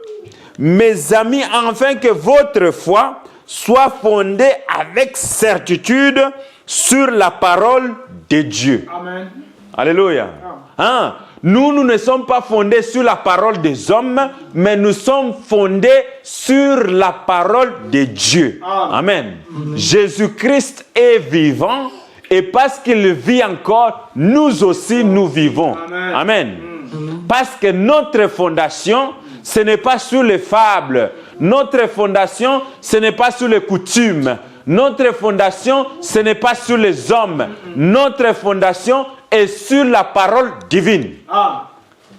mes amis, afin que votre foi soit fondée avec certitude sur la parole de Dieu. Amen. Alléluia. Hein? Nous ne sommes pas fondés sur la parole des hommes, mais nous sommes fondés sur la parole de Dieu. Amen. Jésus-Christ est vivant et parce qu'il vit encore, nous aussi nous vivons. Amen. Parce que notre fondation, ce n'est pas sur les fables. Notre fondation, ce n'est pas sur les coutumes. Notre fondation, ce n'est pas sur les hommes. Notre fondation est sur la parole divine.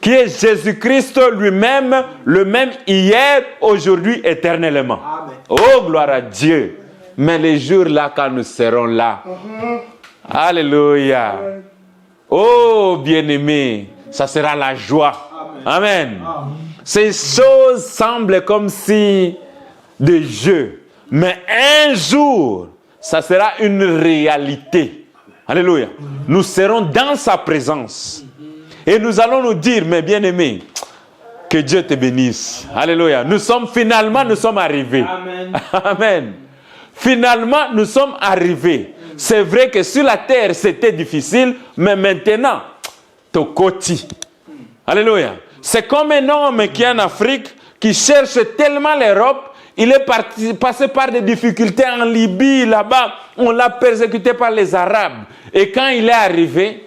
Qui est Jésus-Christ lui-même, le même hier, aujourd'hui, éternellement. Amen. Oh, gloire à Dieu. Mais les jours là, quand nous serons là. Alléluia. Oh, bien-aimé, ça sera la joie. Amen. Ces choses semblent comme si des jeux. Mais un jour, ça sera une réalité. Alléluia. Nous serons dans sa présence. Et nous allons nous dire, mes bien-aimés, que Dieu te bénisse. Alléluia. Nous sommes arrivés. Amen. Amen. Finalement, nous sommes arrivés. C'est vrai que sur la terre, c'était difficile, mais maintenant, Tokoti. Alléluia. C'est comme un homme qui est en Afrique, qui cherche tellement l'Europe. Il est passé par des difficultés en Libye, là-bas. On l'a persécuté par les Arabes. Et quand il est arrivé,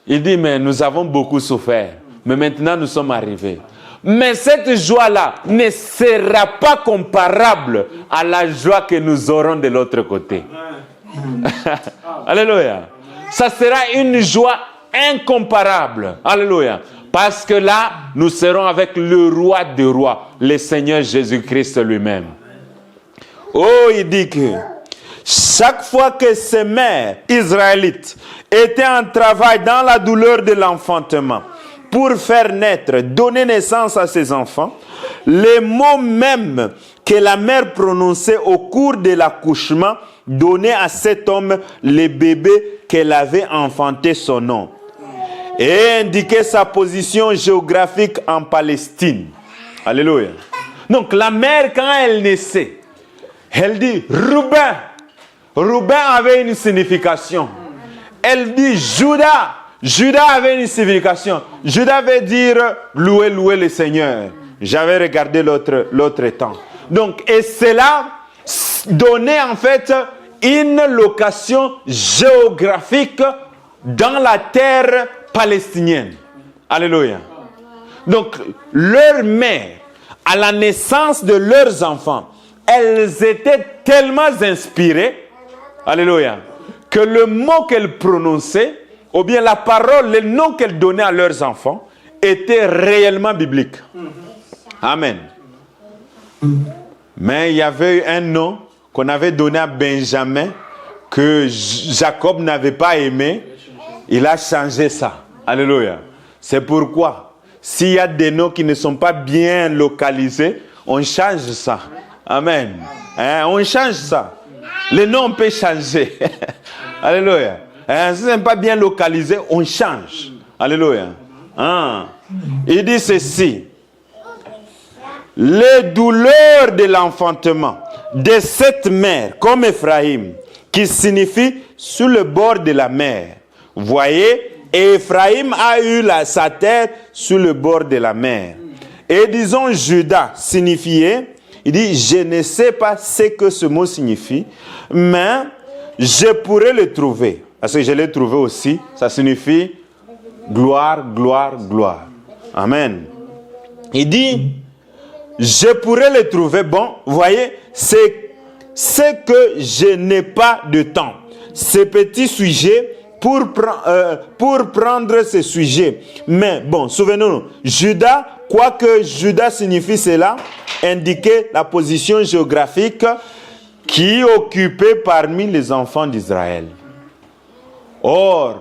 il dit, mais nous avons beaucoup souffert. Mais maintenant, nous sommes arrivés. Mais cette joie-là ne sera pas comparable à la joie que nous aurons de l'autre côté. Alléluia. Ça sera une joie incomparable. Alléluia. Parce que là, nous serons avec le roi des rois, le Seigneur Jésus-Christ lui-même. Oh, il dit que chaque fois que ces mères israélites étaient en travail dans la douleur de l'enfantement pour faire naître, donner naissance à ses enfants, les mots mêmes que la mère prononçait au cours de l'accouchement donnaient à cet homme le bébé qu'elle avait enfanté son nom. Et indiquer sa position géographique en Palestine. Alléluia. Donc la mère, quand elle naissait, elle dit Rouben. Rouben avait une signification. Elle dit Judas. Judas avait une signification. Judas veut dire louer le Seigneur. J'avais regardé l'autre temps. Donc, et cela donnait en fait une location géographique dans la terre palestinienne. Alléluia. Donc, leur mère, à la naissance de leurs enfants, elles étaient tellement inspirées, alléluia, que le mot qu'elles prononçaient, ou bien la parole, le nom qu'elles donnaient à leurs enfants, était réellement biblique. Amen. Mais il y avait eu un nom qu'on avait donné à Benjamin, que Jacob n'avait pas aimé. Il a changé ça. Alléluia. C'est pourquoi, s'il y a des noms qui ne sont pas bien localisés, on change ça. Amen. On change ça. Les noms peuvent changer. Alléluia. Si ce n'est pas bien localisé, on change. Alléluia. Il dit ceci. Les douleurs de l'enfantement de cette mère, comme Ephraïm, qui signifie sur le bord de la mer. Voyez, Ephraïm a eu sa terre sur le bord de la mer. Et disons Judas signifiait, il dit, je ne sais pas ce que ce mot signifie, mais je pourrais le trouver. Parce que je l'ai trouvé aussi, ça signifie gloire, gloire, gloire. Amen. Il dit, je pourrais le trouver. Bon, vous voyez, c'est c'est que je n'ai pas de temps. Ces petits sujets pour prendre ces sujets. Mais bon, souvenons-nous, Judas, quoique Judas signifie cela, indiquait la position géographique qui occupait parmi les enfants d'Israël. Or,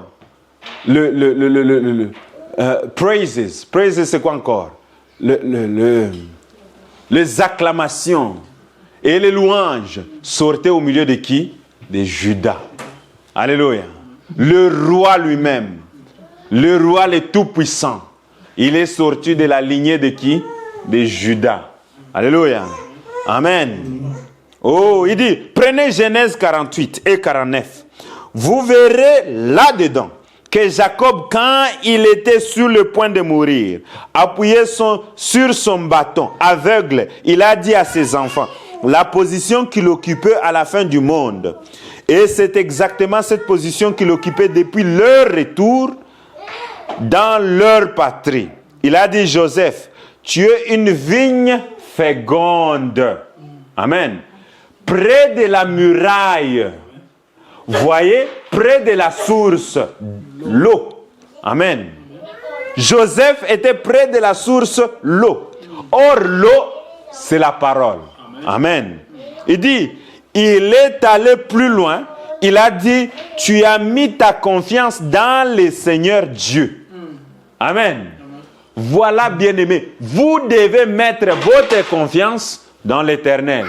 praises c'est quoi encore? Les acclamations et les louanges sortaient au milieu de qui? De Judas. Alléluia. Le roi lui-même, le roi le tout-puissant, il est sorti de la lignée de qui? De Judas. Alléluia. Amen. Oh, il dit, prenez Genèse 48 et 49. Vous verrez là-dedans que Jacob, quand il était sur le point de mourir, appuyé sur son bâton, aveugle, il a dit à ses enfants, la position qu'il occupait à la fin du monde. Et c'est exactement cette position qu'il occupait depuis leur retour dans leur patrie. Il a dit, Joseph, tu es une vigne féconde. Amen. Près de la muraille. Voyez, près de la source, l'eau. Amen. Joseph était près de la source, l'eau. Or, l'eau, c'est la parole. Amen. Il dit, il est allé plus loin. Il a dit, tu as mis ta confiance dans le Seigneur Dieu. Amen. Voilà, bien-aimés, vous devez mettre votre confiance dans l'Éternel.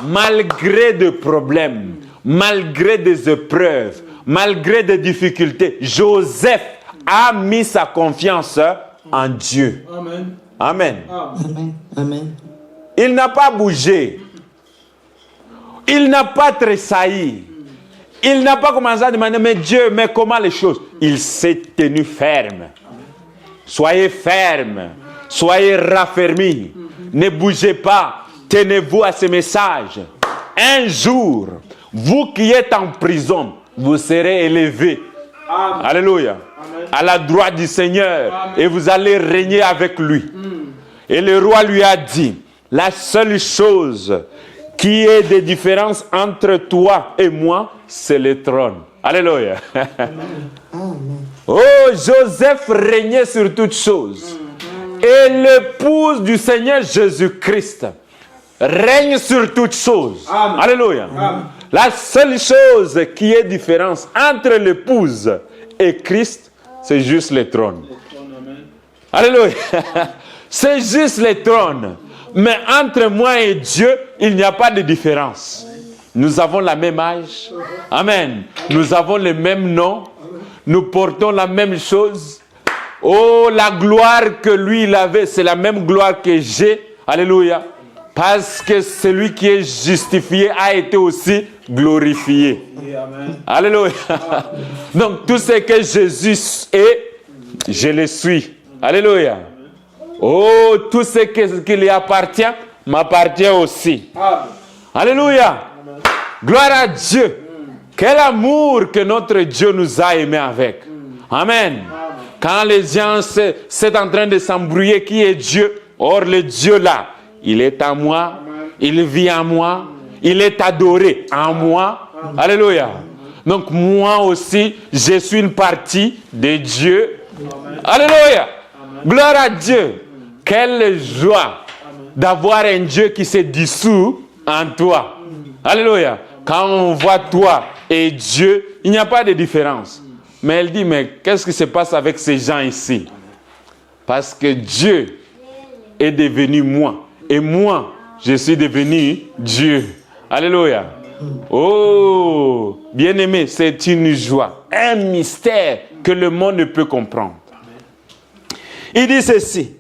Malgré des problèmes, malgré des épreuves, malgré des difficultés, Joseph a mis sa confiance en Dieu. Amen. Amen. Amen. Amen. Il n'a pas bougé. Il n'a pas tressailli. Il n'a pas commencé à demander, mais Dieu, mais comment les choses? Il s'est tenu ferme. Soyez ferme. Soyez raffermis. Ne bougez pas. Tenez-vous à ce message. Un jour, vous qui êtes en prison, vous serez élevés. Amen. Alléluia. Amen. À la droite du Seigneur. Amen. Et vous allez régner avec lui. Et le roi lui a dit, la seule chose qui est de différence entre toi et moi, c'est le trône. Alléluia. Amen. Oh, Joseph régnait sur toutes choses. Et l'épouse du Seigneur Jésus-Christ règne sur toutes choses. Amen. Alléluia. Amen. La seule chose qui est différence entre l'épouse et Christ, c'est juste le trône. Alléluia. C'est juste le trône. Mais entre moi et Dieu, il n'y a pas de différence. Nous avons la même âge. Amen. Nous avons le même nom. Nous portons la même chose. Oh, la gloire que lui, il avait, c'est la même gloire que j'ai. Alléluia. Parce que celui qui est justifié a été aussi glorifié. Amen. Alléluia. Amen. Donc, tout ce que Jésus est, je le suis. Alléluia. Oh, tout ce qui lui appartient, m'appartient aussi. Amen. Alléluia. Amen. Gloire à Dieu. Quel amour que notre Dieu nous a aimés avec. Amen. Amen. Quand les gens sont en train de s'embrouiller, qui est Dieu? Or, le Dieu là, il est à moi, il vit en moi, il est adoré en moi. Amen. Alléluia. Donc, moi aussi, je suis une partie de Dieu. Amen. Alléluia. Amen. Gloire à Dieu. Quelle joie d'avoir un Dieu qui se dissout en toi. Alléluia. Quand on voit toi et Dieu, il n'y a pas de différence. Mais elle dit, mais qu'est-ce qui se passe avec ces gens ici? Parce que Dieu est devenu moi. Et moi, je suis devenu Dieu. Alléluia. Oh, bien-aimé, c'est une joie, un mystère que le monde ne peut comprendre. Il dit ceci.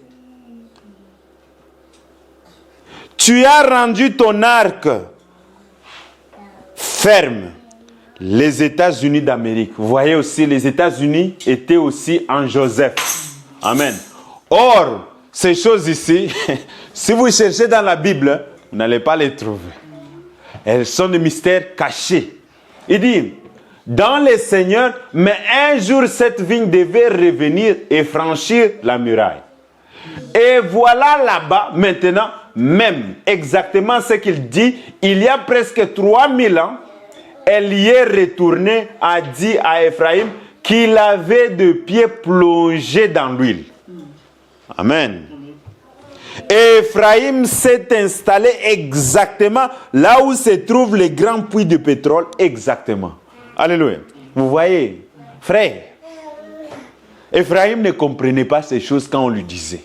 Tu as rendu ton arc ferme. Les États-Unis d'Amérique. Vous voyez aussi, les États-Unis étaient aussi en Joseph. Amen. Or, ces choses ici, si vous cherchez dans la Bible, vous n'allez pas les trouver. Elles sont des mystères cachés. Il dit, dans le Seigneur, mais un jour cette vigne devait revenir et franchir la muraille. Et voilà là-bas, maintenant, même exactement ce qu'il dit, il y a presque 3000 ans, Élie est retourné, a dit à Ephraim qu'il avait deux pieds plongés dans l'huile. Amen. Et Ephraim s'est installé exactement là où se trouvent les grands puits de pétrole, exactement. Alléluia. Vous voyez, frère, Ephraim ne comprenait pas ces choses quand on lui disait.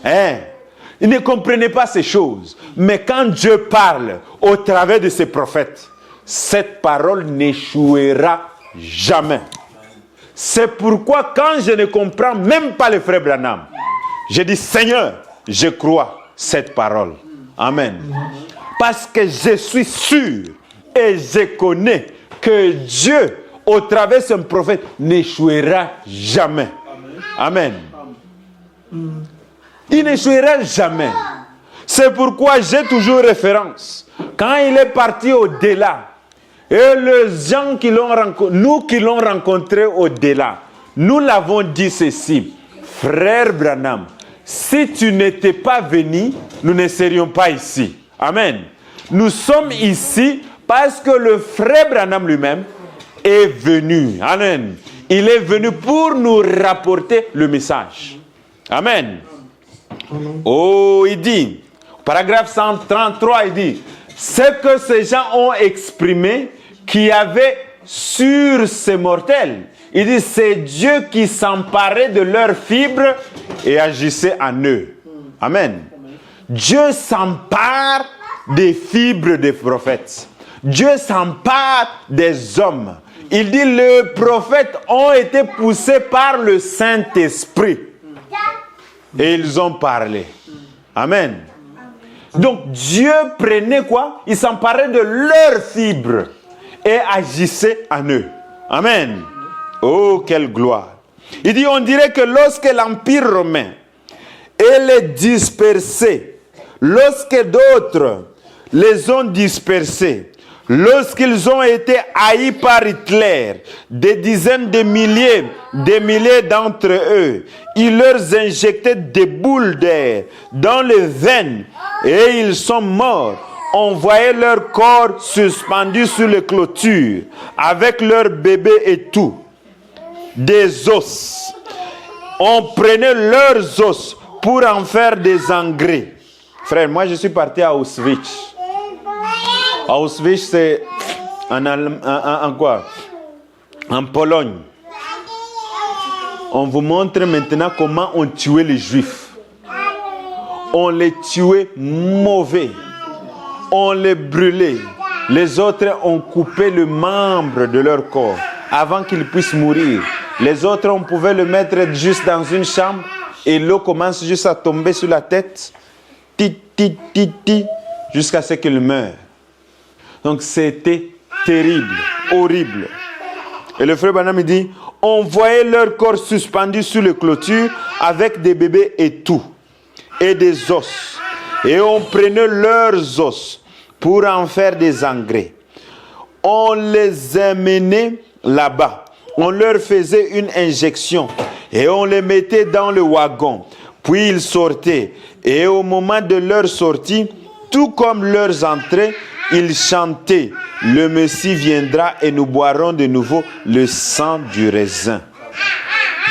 Hein? Il ne comprenait pas ces choses. Mais quand Dieu parle au travers de ses prophètes, cette parole n'échouera jamais. C'est pourquoi quand je ne comprends même pas le frère Branham, je dis Seigneur, je crois cette parole. Amen. Parce que je suis sûr et je connais que Dieu, au travers de son prophète, n'échouera jamais. Amen. Il n'échouera jamais. C'est pourquoi j'ai toujours référence. Quand il est parti au-delà, et les gens qui l'ont rencontré, nous qui l'ont rencontré au-delà, nous l'avons dit ceci, frère Branham, si tu n'étais pas venu, nous ne serions pas ici. Amen. Nous sommes ici parce que le frère Branham lui-même est venu. Amen. Il est venu pour nous rapporter le message. Amen. Oh, il dit, paragraphe 133, il dit, ce que ces gens ont exprimé, qui avait sur ces mortels, il dit, c'est Dieu qui s'emparait de leurs fibres et agissait en eux. Amen. Dieu s'empare des fibres des prophètes. Dieu s'empare des hommes. Il dit, les prophètes ont été poussés par le Saint-Esprit. Et ils ont parlé. Amen. Donc Dieu prenait quoi? Il s'emparait de leurs fibres et agissait en eux. Amen. Oh, quelle gloire. Il dit, on dirait que lorsque l'Empire romain les dispersés, lorsque d'autres les ont dispersés, lorsqu'ils ont été haïs par Hitler, des dizaines de milliers d'entre eux, il leur injectait des boules d'air dans les veines et ils sont morts. On voyait leur corps suspendu sur les clôtures avec leurs bébés et tout. Des os. On prenait leurs os pour en faire des engrais. Frère, moi je suis parti à Auschwitz. Auschwitz, c'est en quoi? En Pologne. On vous montre maintenant comment on tuait les Juifs. On les tuait mauvais. On les brûlait. Les autres ont coupé le membre de leur corps avant qu'ils puissent mourir. Les autres, on pouvait le mettre juste dans une chambre et l'eau commence juste à tomber sur la tête. Jusqu'à ce qu'il meure. Donc c'était terrible, horrible. Et le frère Branham dit, on voyait leur corps suspendu sur les clôtures avec des bébés et tout, et des os. Et on prenait leurs os pour en faire des engrais. On les amenait là-bas. On leur faisait une injection et on les mettait dans le wagon. Puis ils sortaient. Et au moment de leur sortie, tout comme leurs entrées, ils chantaient, le Messie viendra et nous boirons de nouveau le sang du raisin.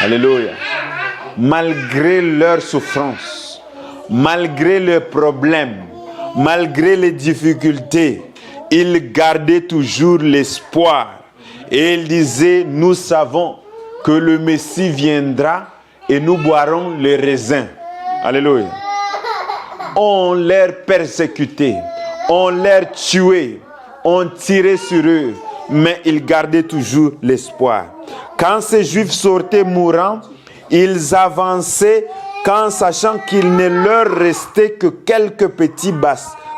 Alléluia. Malgré leurs souffrances, malgré leurs problèmes, malgré les difficultés, ils gardaient toujours l'espoir. Et ils disaient, nous savons que le Messie viendra et nous boirons le raisin. Alléluia. On les persécutait. On les tuait, on tirait sur eux, mais ils gardaient toujours l'espoir. Quand ces Juifs sortaient mourants, ils avançaient, quand sachant qu'il ne leur restait que quelques petits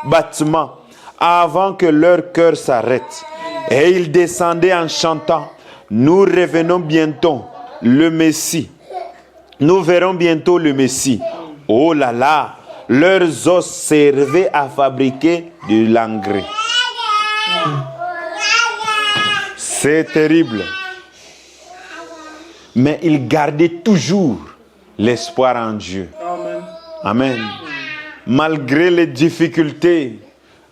battements avant que leur cœur s'arrête. Et ils descendaient en chantant, nous revenons bientôt, le Messie. Nous verrons bientôt le Messie. Oh là là! Leurs os servaient à fabriquer de l'engrais. C'est terrible. Mais ils gardaient toujours l'espoir en Dieu. Amen. Amen. Malgré les difficultés,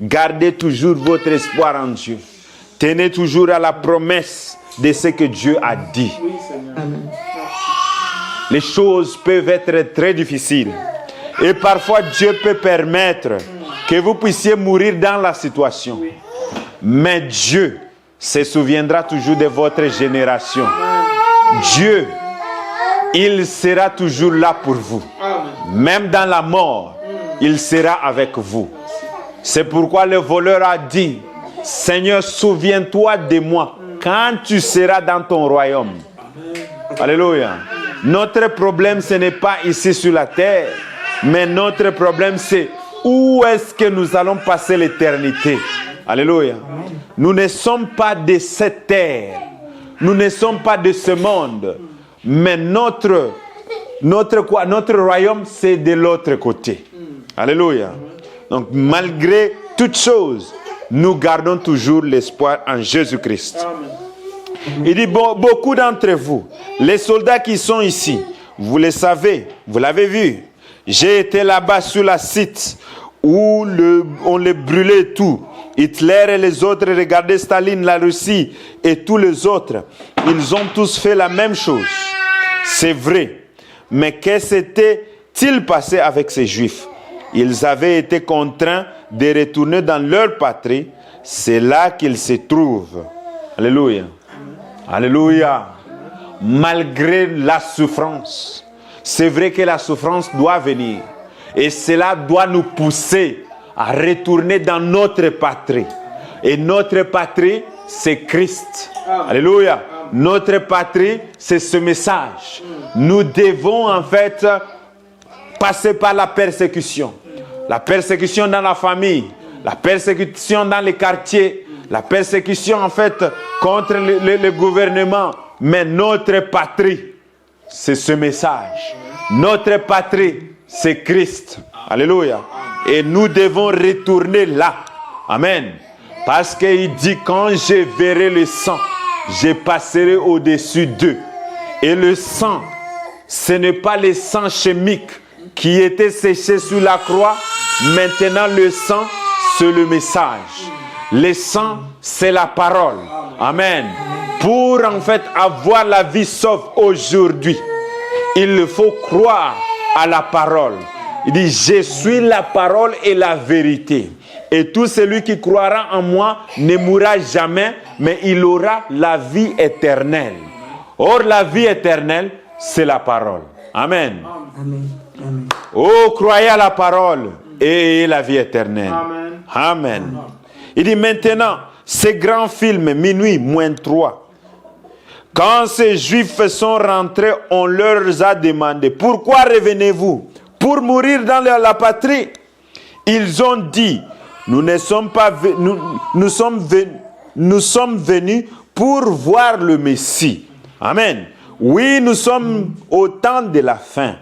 gardez toujours votre espoir en Dieu. Tenez toujours à la promesse de ce que Dieu a dit. Oui, Seigneur. Les choses peuvent être très difficiles. Et parfois, Dieu peut permettre que vous puissiez mourir dans la situation. Mais Dieu se souviendra toujours de votre génération. Dieu, il sera toujours là pour vous. Même dans la mort, il sera avec vous. C'est pourquoi le voleur a dit, Seigneur, souviens-toi de moi quand tu seras dans ton royaume. Alléluia. Notre problème, ce n'est pas ici sur la terre, mais notre problème, c'est où est-ce que nous allons passer l'éternité. Alléluia. Nous ne sommes pas de cette terre. Nous ne sommes pas de ce monde. Mais notre royaume, c'est de l'autre côté. Alléluia. Donc, malgré toutes choses, nous gardons toujours l'espoir en Jésus-Christ. Il dit, beaucoup d'entre vous, les soldats qui sont ici, vous le savez, vous l'avez vu. J'ai été là-bas sur la site où on les brûlait tout. Hitler et les autres, regardez Staline, la Russie et tous les autres. Ils ont tous fait la même chose. C'est vrai. Mais qu'est-ce s'était-il passé avec ces Juifs? Ils avaient été contraints de retourner dans leur patrie. C'est là qu'ils se trouvent. Alléluia. Alléluia. Malgré la souffrance, c'est vrai que la souffrance doit venir. Et cela doit nous pousser à retourner dans notre patrie. Et notre patrie, c'est Christ. Alléluia. Notre patrie, c'est ce message. Nous devons en fait passer par la persécution. La persécution dans la famille, la persécution dans les quartiers, la persécution en fait contre le gouvernement. Mais notre patrie, c'est ce message. Notre patrie, c'est Christ. Alléluia. Et nous devons retourner là. Amen. Parce qu'il dit, quand je verrai le sang, je passerai au-dessus d'eux. Et le sang, ce n'est pas le sang chimique qui était séché sur la croix. Maintenant, le sang, c'est le message. Le sang, c'est la parole. Amen. Pour en fait avoir la vie sauve aujourd'hui, il faut croire à la parole. Il dit, je suis la parole et la vérité. Et tout celui qui croira en moi ne mourra jamais, mais il aura la vie éternelle. Or, la vie éternelle, c'est la parole. Amen. Amen. Amen. Oh, croyez à la parole et la vie éternelle. Amen. Amen. Il dit maintenant, ces grands films, minuit, moins 3. Quand ces Juifs sont rentrés, on leur a demandé, pourquoi revenez-vous? Pour mourir dans la patrie? Ils ont dit, nous sommes venus pour voir le Messie. Amen. Oui, nous sommes au temps de la fin.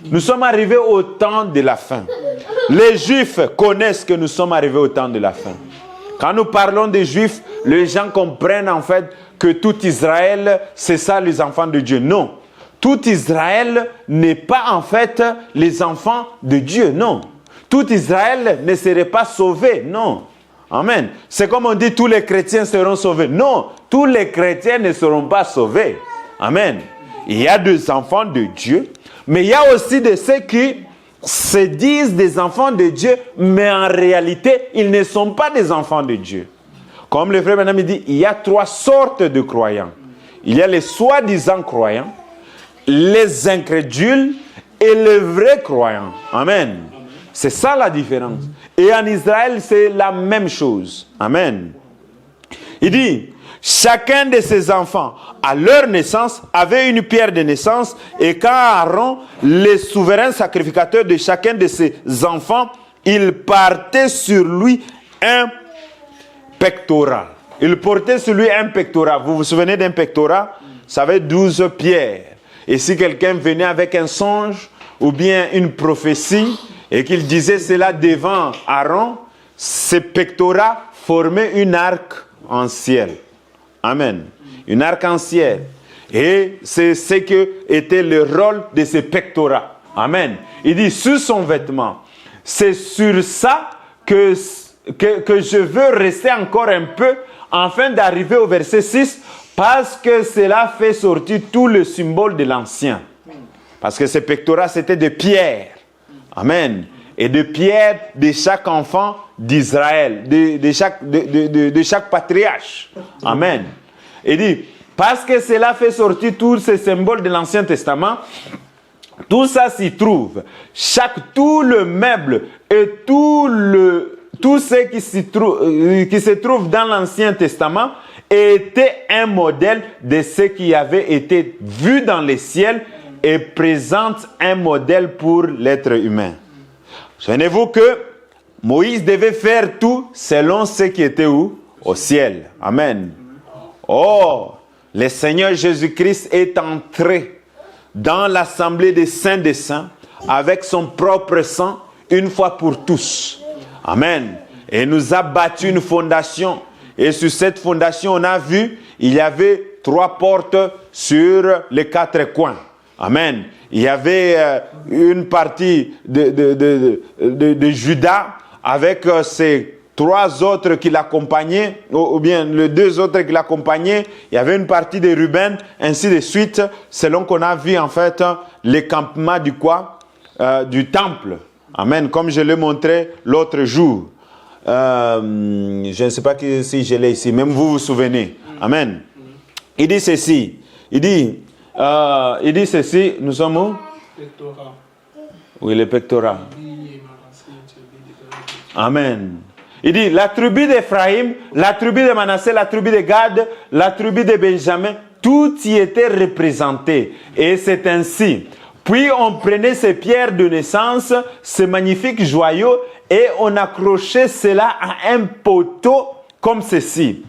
Nous sommes arrivés au temps de la fin. Les Juifs connaissent que nous sommes arrivés au temps de la fin. Quand nous parlons des Juifs, les gens comprennent en fait que tout Israël, c'est ça les enfants de Dieu. Non. Tout Israël n'est pas en fait les enfants de Dieu. Non. Tout Israël ne serait pas sauvé. Non. Amen. C'est comme on dit, tous les chrétiens seront sauvés. Non. Tous les chrétiens ne seront pas sauvés. Amen. Il y a des enfants de Dieu, mais il y a aussi de ceux qui se disent des enfants de Dieu, mais en réalité, ils ne sont pas des enfants de Dieu. Comme le frère Benham dit, il y a 3 sortes de croyants. Il y a les soi-disant croyants, les incrédules et les vrais croyants. Amen. C'est ça la différence. Et en Israël, c'est la même chose. Amen. Il dit, chacun de ses enfants, à leur naissance, avait une pierre de naissance. Et quand Aaron, le souverain sacrificateur de chacun de ses enfants, il partait sur lui un pectoral. Il portait sur lui un pectoral. Vous vous souvenez d'un pectoral? Ça avait 12 pierres. Et si quelqu'un venait avec un songe ou bien une prophétie et qu'il disait cela devant Aaron, ce pectoral formait une arc en ciel. Amen. Une arc-en-ciel. Et c'est ce que était le rôle de ce pectoral. Amen. Il dit, sous son vêtement, C'est sur ça que je veux rester encore un peu afin d'arriver au verset 6 parce que cela fait sortir tout le symbole de l'ancien. Parce que ces pectorats, c'était de pierre. Amen. Et de pierre de chaque enfant d'Israël, de chaque patriarche. Amen. Il dit, parce que cela fait sortir tous ces symboles de l'Ancien Testament, tout ça s'y trouve. Tout le meuble et tout ce qui se trouve dans l'Ancien Testament était un modèle de ce qui avait été vu dans les ciels et présente un modèle pour l'être humain. Souvenez-vous que Moïse devait faire tout selon ce qui était où? Au ciel. Amen. Oh, le Seigneur Jésus-Christ est entré dans l'assemblée des saints avec son propre sang une fois pour tous. Amen. Et il nous a bâti une fondation. Et sur cette fondation, on a vu, il y avait 3 portes sur les 4 coins. Amen. Il y avait une partie de Judas avec ses 3 autres qui l'accompagnaient, ou bien les 2 autres qui l'accompagnaient. Il y avait une partie de Ruben, ainsi de suite, selon qu'on a vu en fait les campements du quoi? Du temple. Amen. Comme je l'ai montré l'autre jour. Je ne sais pas si je l'ai ici, même vous vous souvenez. Amen. Il dit ceci. Il dit ceci, nous sommes où? Pectorat. Oui, le pectorat. Amen. Il dit, la tribu d'Ephraïm, la tribu de Manassé, la tribu de Gad, la tribu de Benjamin, tout y était représenté. Et c'est ainsi. Puis on prenait ces pierres de naissance, ces magnifiques joyaux, et on accrochait cela à un poteau comme ceci.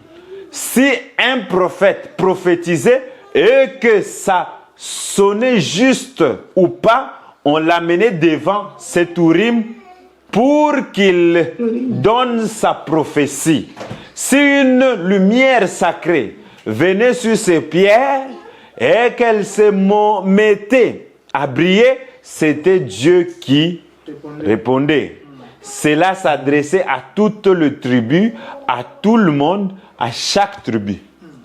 Si un prophète prophétisait et que ça sonnait juste ou pas, on l'amenait devant cet Urim pour qu'il donne sa prophétie. Si une lumière sacrée venait sur ces pierres et qu'elle se mettait à briller, c'était Dieu qui répondait. Cela s'adressait à toute le tribu, à tout le monde, à chaque tribu.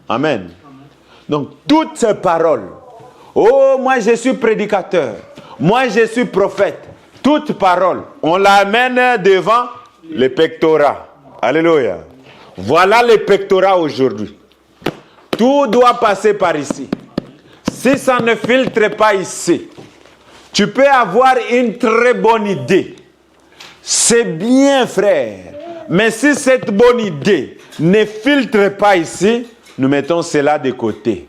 Amen. Donc, toutes ces paroles, oh, moi je suis prédicateur, moi je suis prophète, toute parole, on l'amène devant le pectorat. Alléluia. Voilà le pectorat aujourd'hui. Tout doit passer par ici. Si ça ne filtre pas ici, tu peux avoir une très bonne idée. C'est bien, frère. Mais si cette bonne idée ne filtre pas ici, nous mettons cela de côté.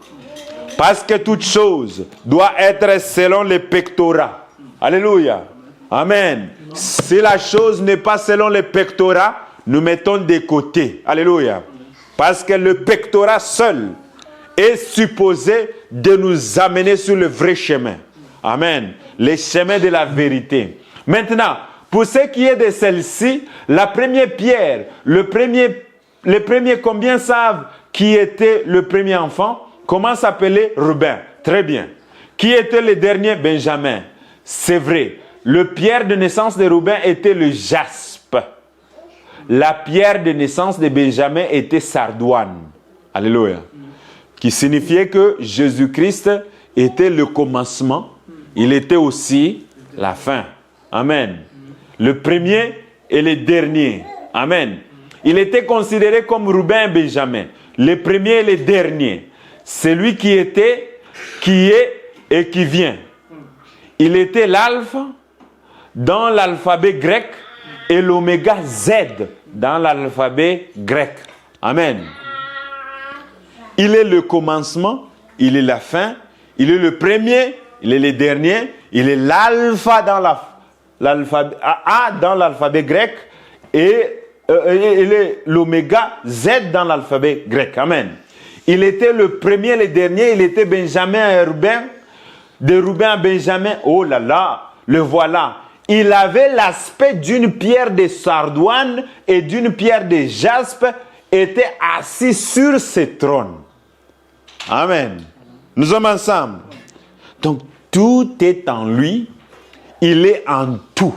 Parce que toute chose doit être selon le pectorat. Alléluia. Amen. Si la chose n'est pas selon le pectorat, nous mettons de côté. Alléluia. Parce que le pectorat seul est supposé de nous amener sur le vrai chemin. Amen. Le chemin de la vérité. Maintenant, pour ce qui est de celle-ci, la première pierre, les premiers combien savent qui était le premier enfant? Comment s'appelait? Ruben. Très bien. Qui était le dernier? Benjamin. C'est vrai. Le pierre de naissance de Ruben était le jaspe. La pierre de naissance de Benjamin était sardoine. Alléluia. Qui signifiait que Jésus-Christ était le commencement. Il était aussi la fin. Amen. Le premier et le dernier. Amen. Il était considéré comme Ruben et Benjamin. Le premier et le dernier. Celui qui était, qui est et qui vient. Il était l'alpha dans l'alphabet grec et l'oméga Z dans l'alphabet grec. Amen. Il est le commencement, il est la fin, il est le premier, il est le dernier, il est l'alpha dans l'alphabet A dans l'alphabet grec et il est l'oméga Z dans l'alphabet grec. Amen. Il était le premier, le dernier, il était Benjamin et Ruben, de Ruben à Benjamin. Oh là là, le voilà. Il avait l'aspect d'une pierre de sardoine et d'une pierre de jaspe, était assis sur ce trône. Amen. Nous sommes ensemble. Donc, tout est en lui. Il est en tout.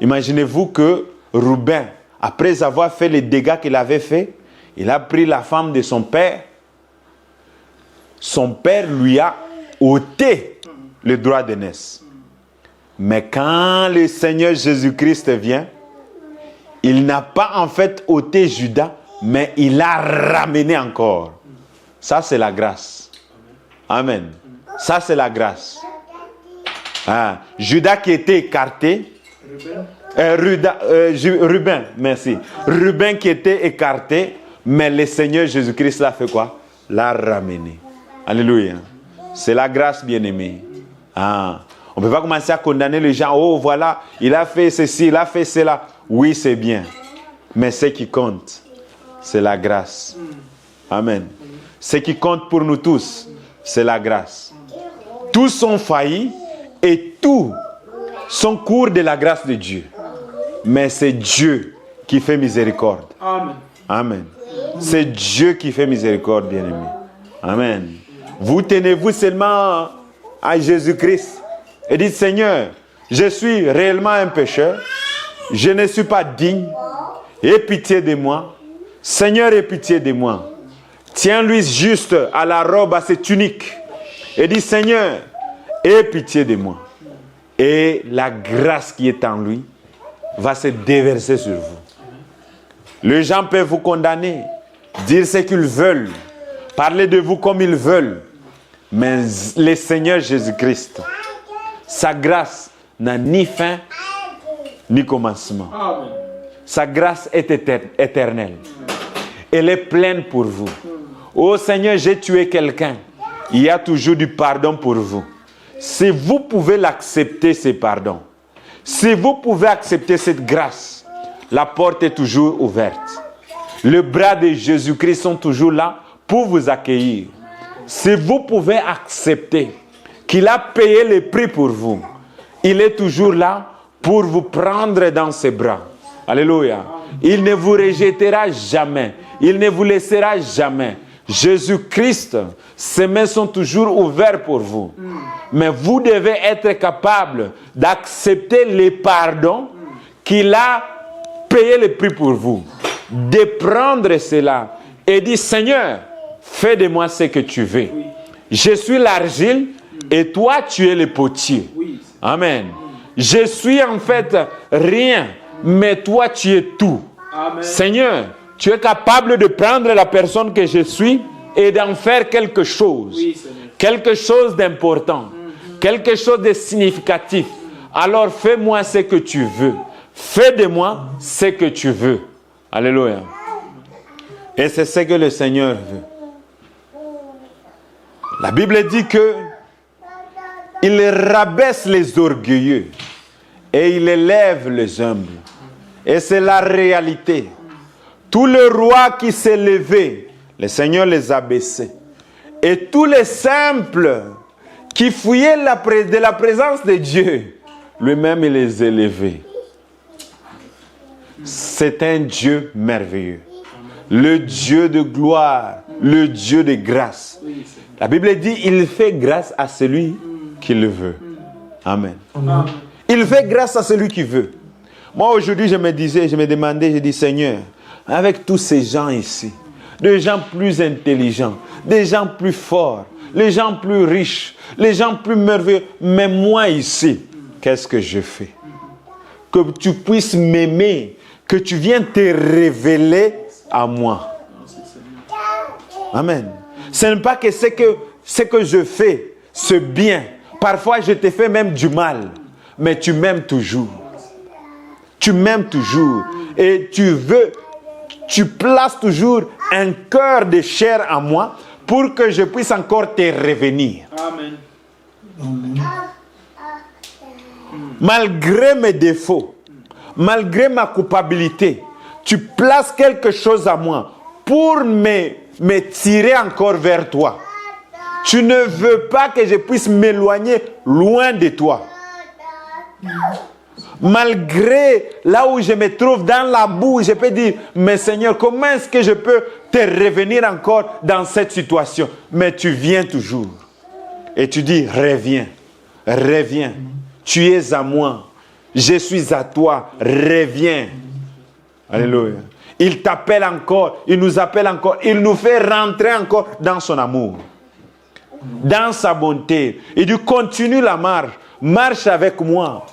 Imaginez-vous que Rouben, après avoir fait les dégâts qu'il avait faits, il a pris la femme de son père. Son père lui a ôté le droit d'aînesse. Mais quand le Seigneur Jésus-Christ vient, il n'a pas en fait ôté Judas, mais il l'a ramené encore. Ça, c'est la grâce. Amen. Ça, c'est la grâce. Ah, Judas qui était écarté. Ruben, merci. Ruben qui était écarté, mais le Seigneur Jésus-Christ l'a fait quoi? L'a ramené. Alléluia. C'est la grâce, bien-aimée. Ah. On ne peut pas commencer à condamner les gens. Oh, voilà, il a fait ceci, il a fait cela. Oui, c'est bien. Mais ce qui compte, c'est la grâce. Amen. Ce qui compte pour nous tous, c'est la grâce. Tous sont faillis et tous sont courts de la grâce de Dieu. Mais c'est Dieu qui fait miséricorde. Amen. Amen. C'est Dieu qui fait miséricorde, bien-aimé. Amen. Vous tenez-vous seulement à Jésus-Christ et dites, Seigneur, je suis réellement un pécheur. Je ne suis pas digne. Aie pitié de moi. Seigneur, aie pitié de moi. Tiens-lui juste à la robe, à cette tunique. Et dis, Seigneur, aie pitié de moi. Et la grâce qui est en lui va se déverser sur vous. Les gens peuvent vous condamner, dire ce qu'ils veulent, parler de vous comme ils veulent. Mais le Seigneur Jésus-Christ, sa grâce n'a ni fin, ni commencement. Amen. Sa grâce est éternelle. Elle est pleine pour vous. Oh Seigneur, j'ai tué quelqu'un. Il y a toujours du pardon pour vous. Si vous pouvez l'accepter, ce pardon, si vous pouvez accepter cette grâce, la porte est toujours ouverte. Les bras de Jésus-Christ sont toujours là pour vous accueillir. Si vous pouvez accepter qu'il a payé le prix pour vous, il est toujours là pour vous prendre dans ses bras. Alléluia. Il ne vous rejettera jamais. Il ne vous laissera jamais. Jésus-Christ, ses mains sont toujours ouvertes pour vous. Mais vous devez être capable d'accepter le pardon qu'il a payé le prix pour vous. De prendre cela et dire, Seigneur, fais de moi ce que tu veux. Je suis l'argile et toi tu es le potier. Amen. Je suis en fait rien, mais toi tu es tout. Amen. Seigneur, tu es capable de prendre la personne que je suis et d'en faire quelque chose. Oui, Seigneur. Quelque chose d'important. Quelque chose de significatif. Alors fais-moi ce que tu veux. Fais de moi ce que tu veux. Alléluia. Et c'est ce que le Seigneur veut. La Bible dit que il rabaisse les orgueilleux et il élève les humbles. Et c'est la réalité. Tous les rois qui s'est levé, le Seigneur les a baissés. Et tous les simples qui fouillaient de la présence de Dieu, lui-même il les a élevés. C'est un Dieu merveilleux. Le Dieu de gloire, le Dieu de grâce. La Bible dit, il fait grâce à celui qui le veut. Amen. Amen. Il fait grâce à celui qui veut. Moi aujourd'hui je me demandais, je dis Seigneur, avec tous ces gens ici, des gens plus intelligents, des gens plus forts, les gens plus riches, les gens plus merveilleux, mais moi ici, qu'est-ce que je fais? Que tu puisses m'aimer, que tu viennes te révéler à moi. Amen. Ce n'est pas que ce que je fais, c'est bien. Parfois, je te fais même du mal. Mais tu m'aimes toujours. Tu m'aimes toujours. Et tu places toujours un cœur de chair en moi pour que je puisse encore te revenir. Amen. Malgré mes défauts, malgré ma culpabilité, tu places quelque chose à moi pour me tirer encore vers toi. Tu ne veux pas que je puisse m'éloigner loin de toi. Malgré là où je me trouve dans la boue, je peux dire, mais Seigneur, comment est-ce que je peux te revenir encore dans cette situation? Mais tu viens toujours. Et tu dis, reviens, reviens. Tu es à moi. je suis à toi, reviens. Alléluia. Il t'appelle encore, il nous appelle encore, il nous fait rentrer encore dans son amour, dans sa bonté. Il dit, continue la marche, marche avec moi.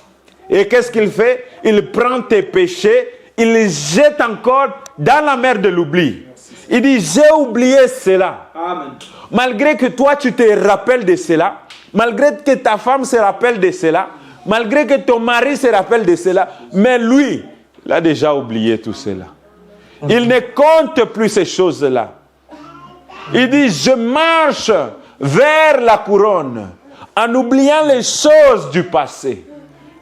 Et qu'est-ce qu'il fait? Il prend tes péchés, il les jette encore dans la mer de l'oubli. Il dit, j'ai oublié cela. Amen. Malgré que toi, tu te rappelles de cela, malgré que ta femme se rappelle de cela, malgré que ton mari se rappelle de cela, mais lui, il a déjà oublié tout cela. Il ne compte plus ces choses-là. Il dit, je marche vers la couronne en oubliant les choses du passé.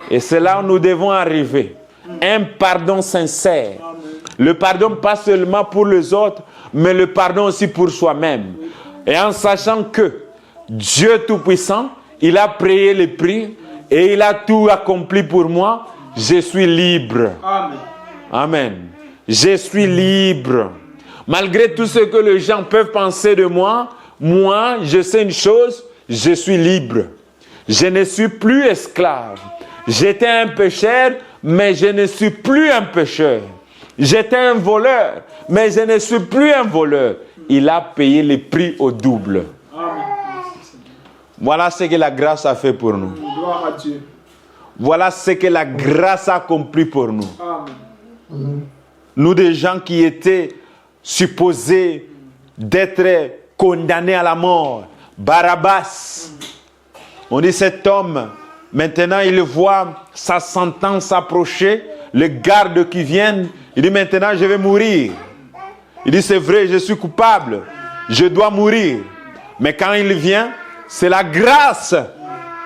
Et c'est là où nous devons arriver. Un pardon sincère. Le pardon pas seulement pour les autres, mais le pardon aussi pour soi-même. Et en sachant que Dieu Tout-Puissant, il a payé le prix et il a tout accompli pour moi, je suis libre. Amen. Amen. Je suis libre. Malgré tout ce que les gens peuvent penser de moi, moi, je sais une chose, je suis libre. Je ne suis plus esclave. J'étais un pécheur, mais je ne suis plus un pécheur. J'étais un voleur, mais je ne suis plus un voleur. Il a payé le prix au double. Amen. Voilà ce que la grâce a fait pour nous. Gloire à Dieu. Voilà ce que la grâce a accompli pour nous. Amen. Nous, des gens qui étaient supposés d'être condamnés à la mort. Barabbas. On dit cet homme, maintenant il voit sa sentence approcher, les gardes qui viennent, il dit maintenant je vais mourir. Il dit c'est vrai, je suis coupable, je dois mourir. Mais quand il vient, c'est la grâce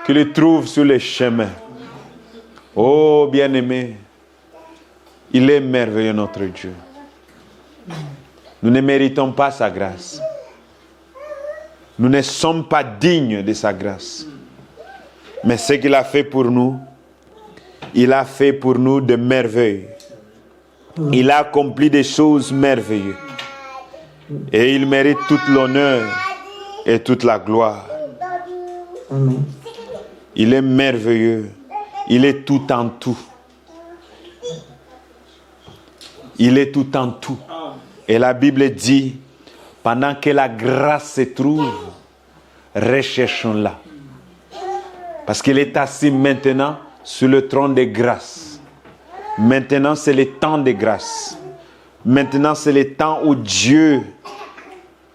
qu'il le trouve sur les chemins. Oh bien-aimé, il est merveilleux notre Dieu. Nous ne méritons pas sa grâce. Nous ne sommes pas dignes de sa grâce. Mais ce qu'il a fait pour nous, il a fait pour nous de merveilles. Il a accompli des choses merveilleuses. Et il mérite toute l'honneur et toute la gloire. Amen. Il est merveilleux. Il est tout en tout. Il est tout en tout. Et la Bible dit, pendant que la grâce se trouve, recherchons-la. Parce qu'il est assis maintenant sur le trône de grâce. Maintenant, c'est le temps de grâce. Maintenant, c'est le temps où Dieu,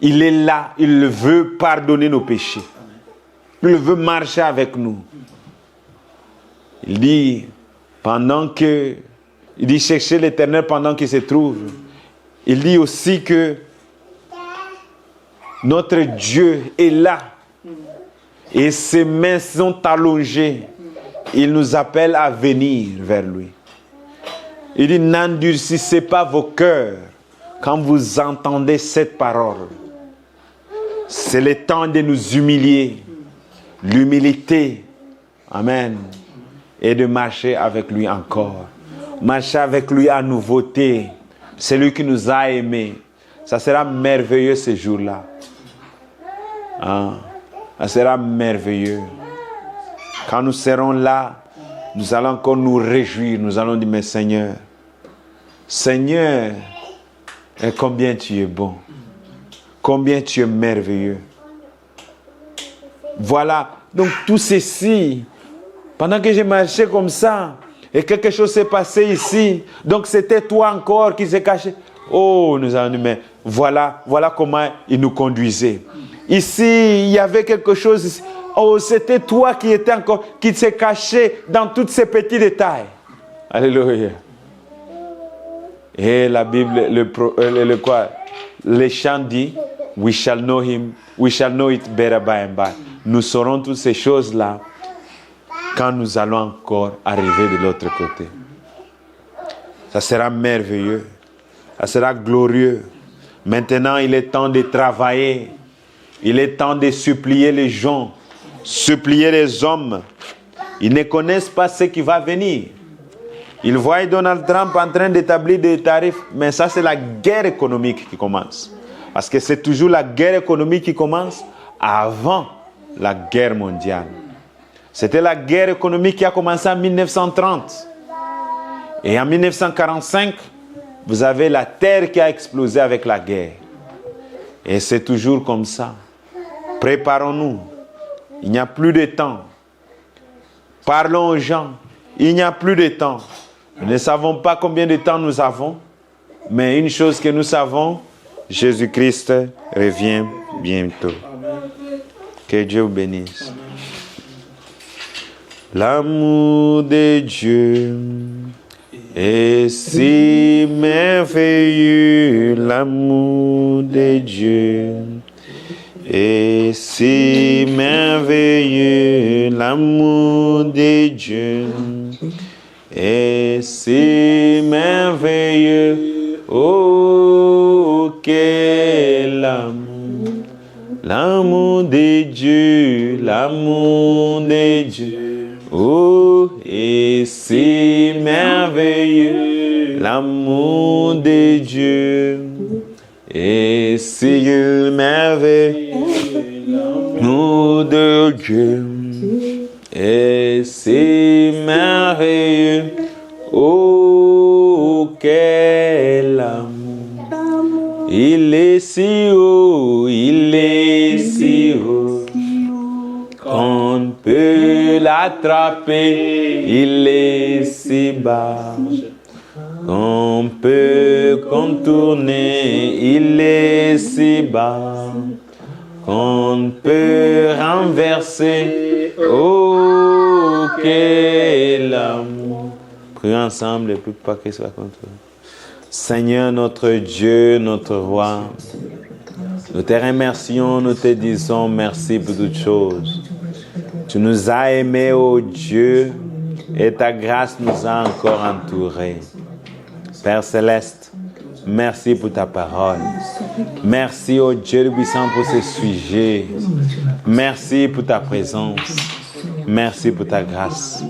il est là, il veut pardonner nos péchés. Il veut marcher avec nous. Il dit, il dit chercher l'Éternel pendant qu'il se trouve. Il dit aussi que notre Dieu est là. Et ses mains sont allongées. Il nous appelle à venir vers lui. Il dit, n'endurcissez pas vos cœurs quand vous entendez cette parole. C'est le temps de nous humilier. L'humilité. Amen. Et de marcher avec lui encore. Marcher avec lui à nouveauté. C'est lui qui nous a aimés. Ça sera merveilleux ce jour-là. Hein? Ça sera merveilleux. Quand nous serons là, nous allons encore nous réjouir. Nous allons dire, mais Seigneur, Seigneur, et combien tu es bon. Combien tu es merveilleux. Voilà. Donc tout ceci, pendant que j'ai marché comme ça, et quelque chose s'est passé ici, donc c'était toi encore qui s'est caché. Oh, nous allons dire, mais voilà comment il nous conduisait. Ici, il y avait quelque chose ici. Oh, c'était toi qui étais encore, qui s'est caché dans tous ces petits détails. Alléluia. Et la Bible, le chant dit, we shall know him, we shall know it better by and by. Nous saurons toutes ces choses-là quand nous allons encore arriver de l'autre côté. Ça sera merveilleux. Ça sera glorieux. Maintenant, il est temps de travailler. Il est temps de supplier les gens, supplier les hommes. Ils ne connaissent pas ce qui va venir. Ils voient Donald Trump en train d'établir des tarifs, mais ça c'est la guerre économique qui commence. Parce que c'est toujours la guerre économique qui commence avant la guerre mondiale. C'était la guerre économique qui a commencé en 1930. Et en 1945, vous avez la terre qui a explosé avec la guerre. Et c'est toujours comme ça. Préparons-nous. Il n'y a plus de temps. Parlons aux gens. Il n'y a plus de temps. Nous ne savons pas combien de temps nous avons. Mais une chose que nous savons, Jésus-Christ revient bientôt. Que Dieu vous bénisse. L'amour de Dieu est si merveilleux, l'amour de Dieu est si merveilleux, l'amour de Dieu est si merveilleux. Oh, quel amour, l'amour de Dieu, l'amour de Dieu. Oh, et si merveilleux, l'amour de Dieu. Et si merveilleux, l'amour de Dieu. Et si merveilleux, oh, quel amour. Il est si haut, il est si haut. On peut l'attraper, il est si bas. On peut contourner, il est si bas. On peut renverser, oh, quel amour. Prions ensemble et plus pas que ce soit contre nous. Seigneur, notre Dieu, notre Roi, nous te remercions, nous te disons merci pour toutes choses. Tu nous as aimés, ô Dieu, et ta grâce nous a encore entourés. Père Céleste, merci pour ta parole. Merci, ô Dieu puissant, pour ce sujet. Merci pour ta présence. Merci pour ta grâce.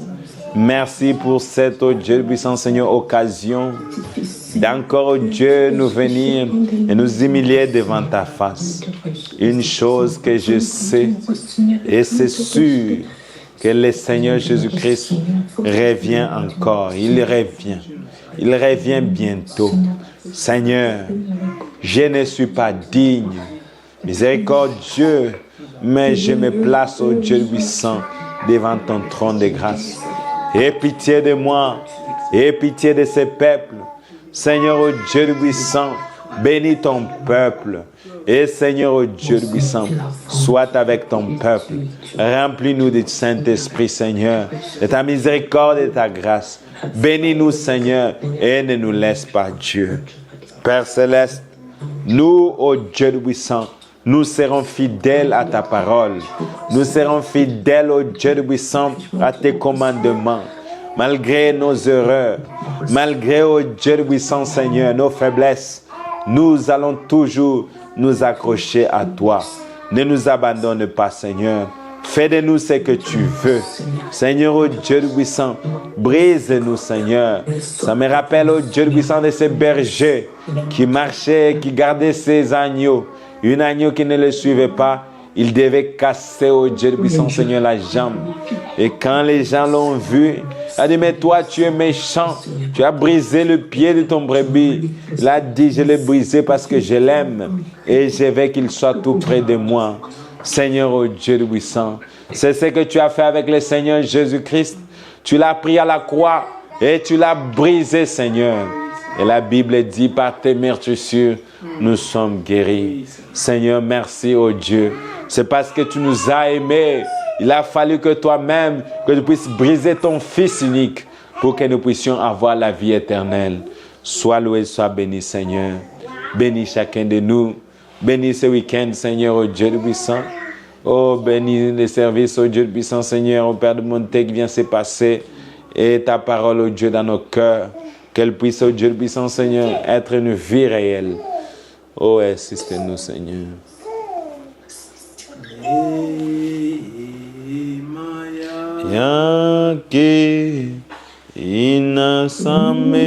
Merci pour cette, ô Dieu puissant, Seigneur, occasion d'encore, ô Dieu, nous venir et nous humilier devant ta face. Une chose que je sais, et c'est sûr que le Seigneur Jésus-Christ revient encore. Il revient. Il revient bientôt. Seigneur, je ne suis pas digne. Miséricorde Dieu, mais je me place, ô Dieu puissant, devant ton trône de grâce. Aie pitié de moi, aie pitié de ce peuple. Seigneur, ô Dieu puissant, bénis ton peuple. Et Seigneur, ô Dieu puissant, sois avec ton peuple. Remplis-nous du Saint-Esprit, Seigneur, de ta miséricorde et de ta grâce. Bénis-nous, Seigneur, et ne nous laisse pas, Dieu. Père Céleste, nous, ô Dieu puissant, nous serons fidèles à ta parole. Nous serons fidèles, ô Dieu puissant, à tes commandements. Malgré nos erreurs, malgré, ô Dieu puissant, Seigneur, nos faiblesses, nous allons toujours nous accrocher à toi. Ne nous abandonne pas, Seigneur. Fais de nous ce que tu veux. Seigneur, ô Dieu puissant, brise-nous, Seigneur. Ça me rappelle, ô Dieu puissant, de ces bergers qui marchaient, qui gardaient ces agneaux. Un agneau qui ne le suivait pas, il devait casser, ô Dieu puissant, Seigneur, la jambe. Et quand les gens l'ont vu, il a dit, mais toi, tu es méchant. Tu as brisé le pied de ton brebis. Il a dit, je l'ai brisé parce que je l'aime. Et je veux qu'il soit tout près de moi. Seigneur, ô Dieu puissant, c'est ce que tu as fait avec le Seigneur Jésus-Christ. Tu l'as pris à la croix et tu l'as brisé, Seigneur. Et la Bible dit, par tes meurtrissures, nous sommes guéris. Seigneur, merci, ô Dieu. C'est parce que tu nous as aimés. Il a fallu que toi-même, que tu puisses briser ton Fils unique pour que nous puissions avoir la vie éternelle. Sois loué, sois béni, Seigneur. Bénis chacun de nous. Bénis ce week-end, Seigneur, ô Dieu puissant. Oh, bénis les services, ô Dieu puissant, Seigneur, au Père de Monté qui vient se passer. Et ta parole, ô Dieu, dans nos cœurs. Qu'elle puisse, ô Dieu puissant, Seigneur, être une vie réelle. Oh, assiste-nous, Seigneur. Yake inasame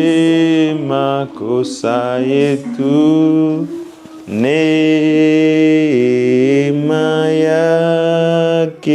makosa yetu neema yake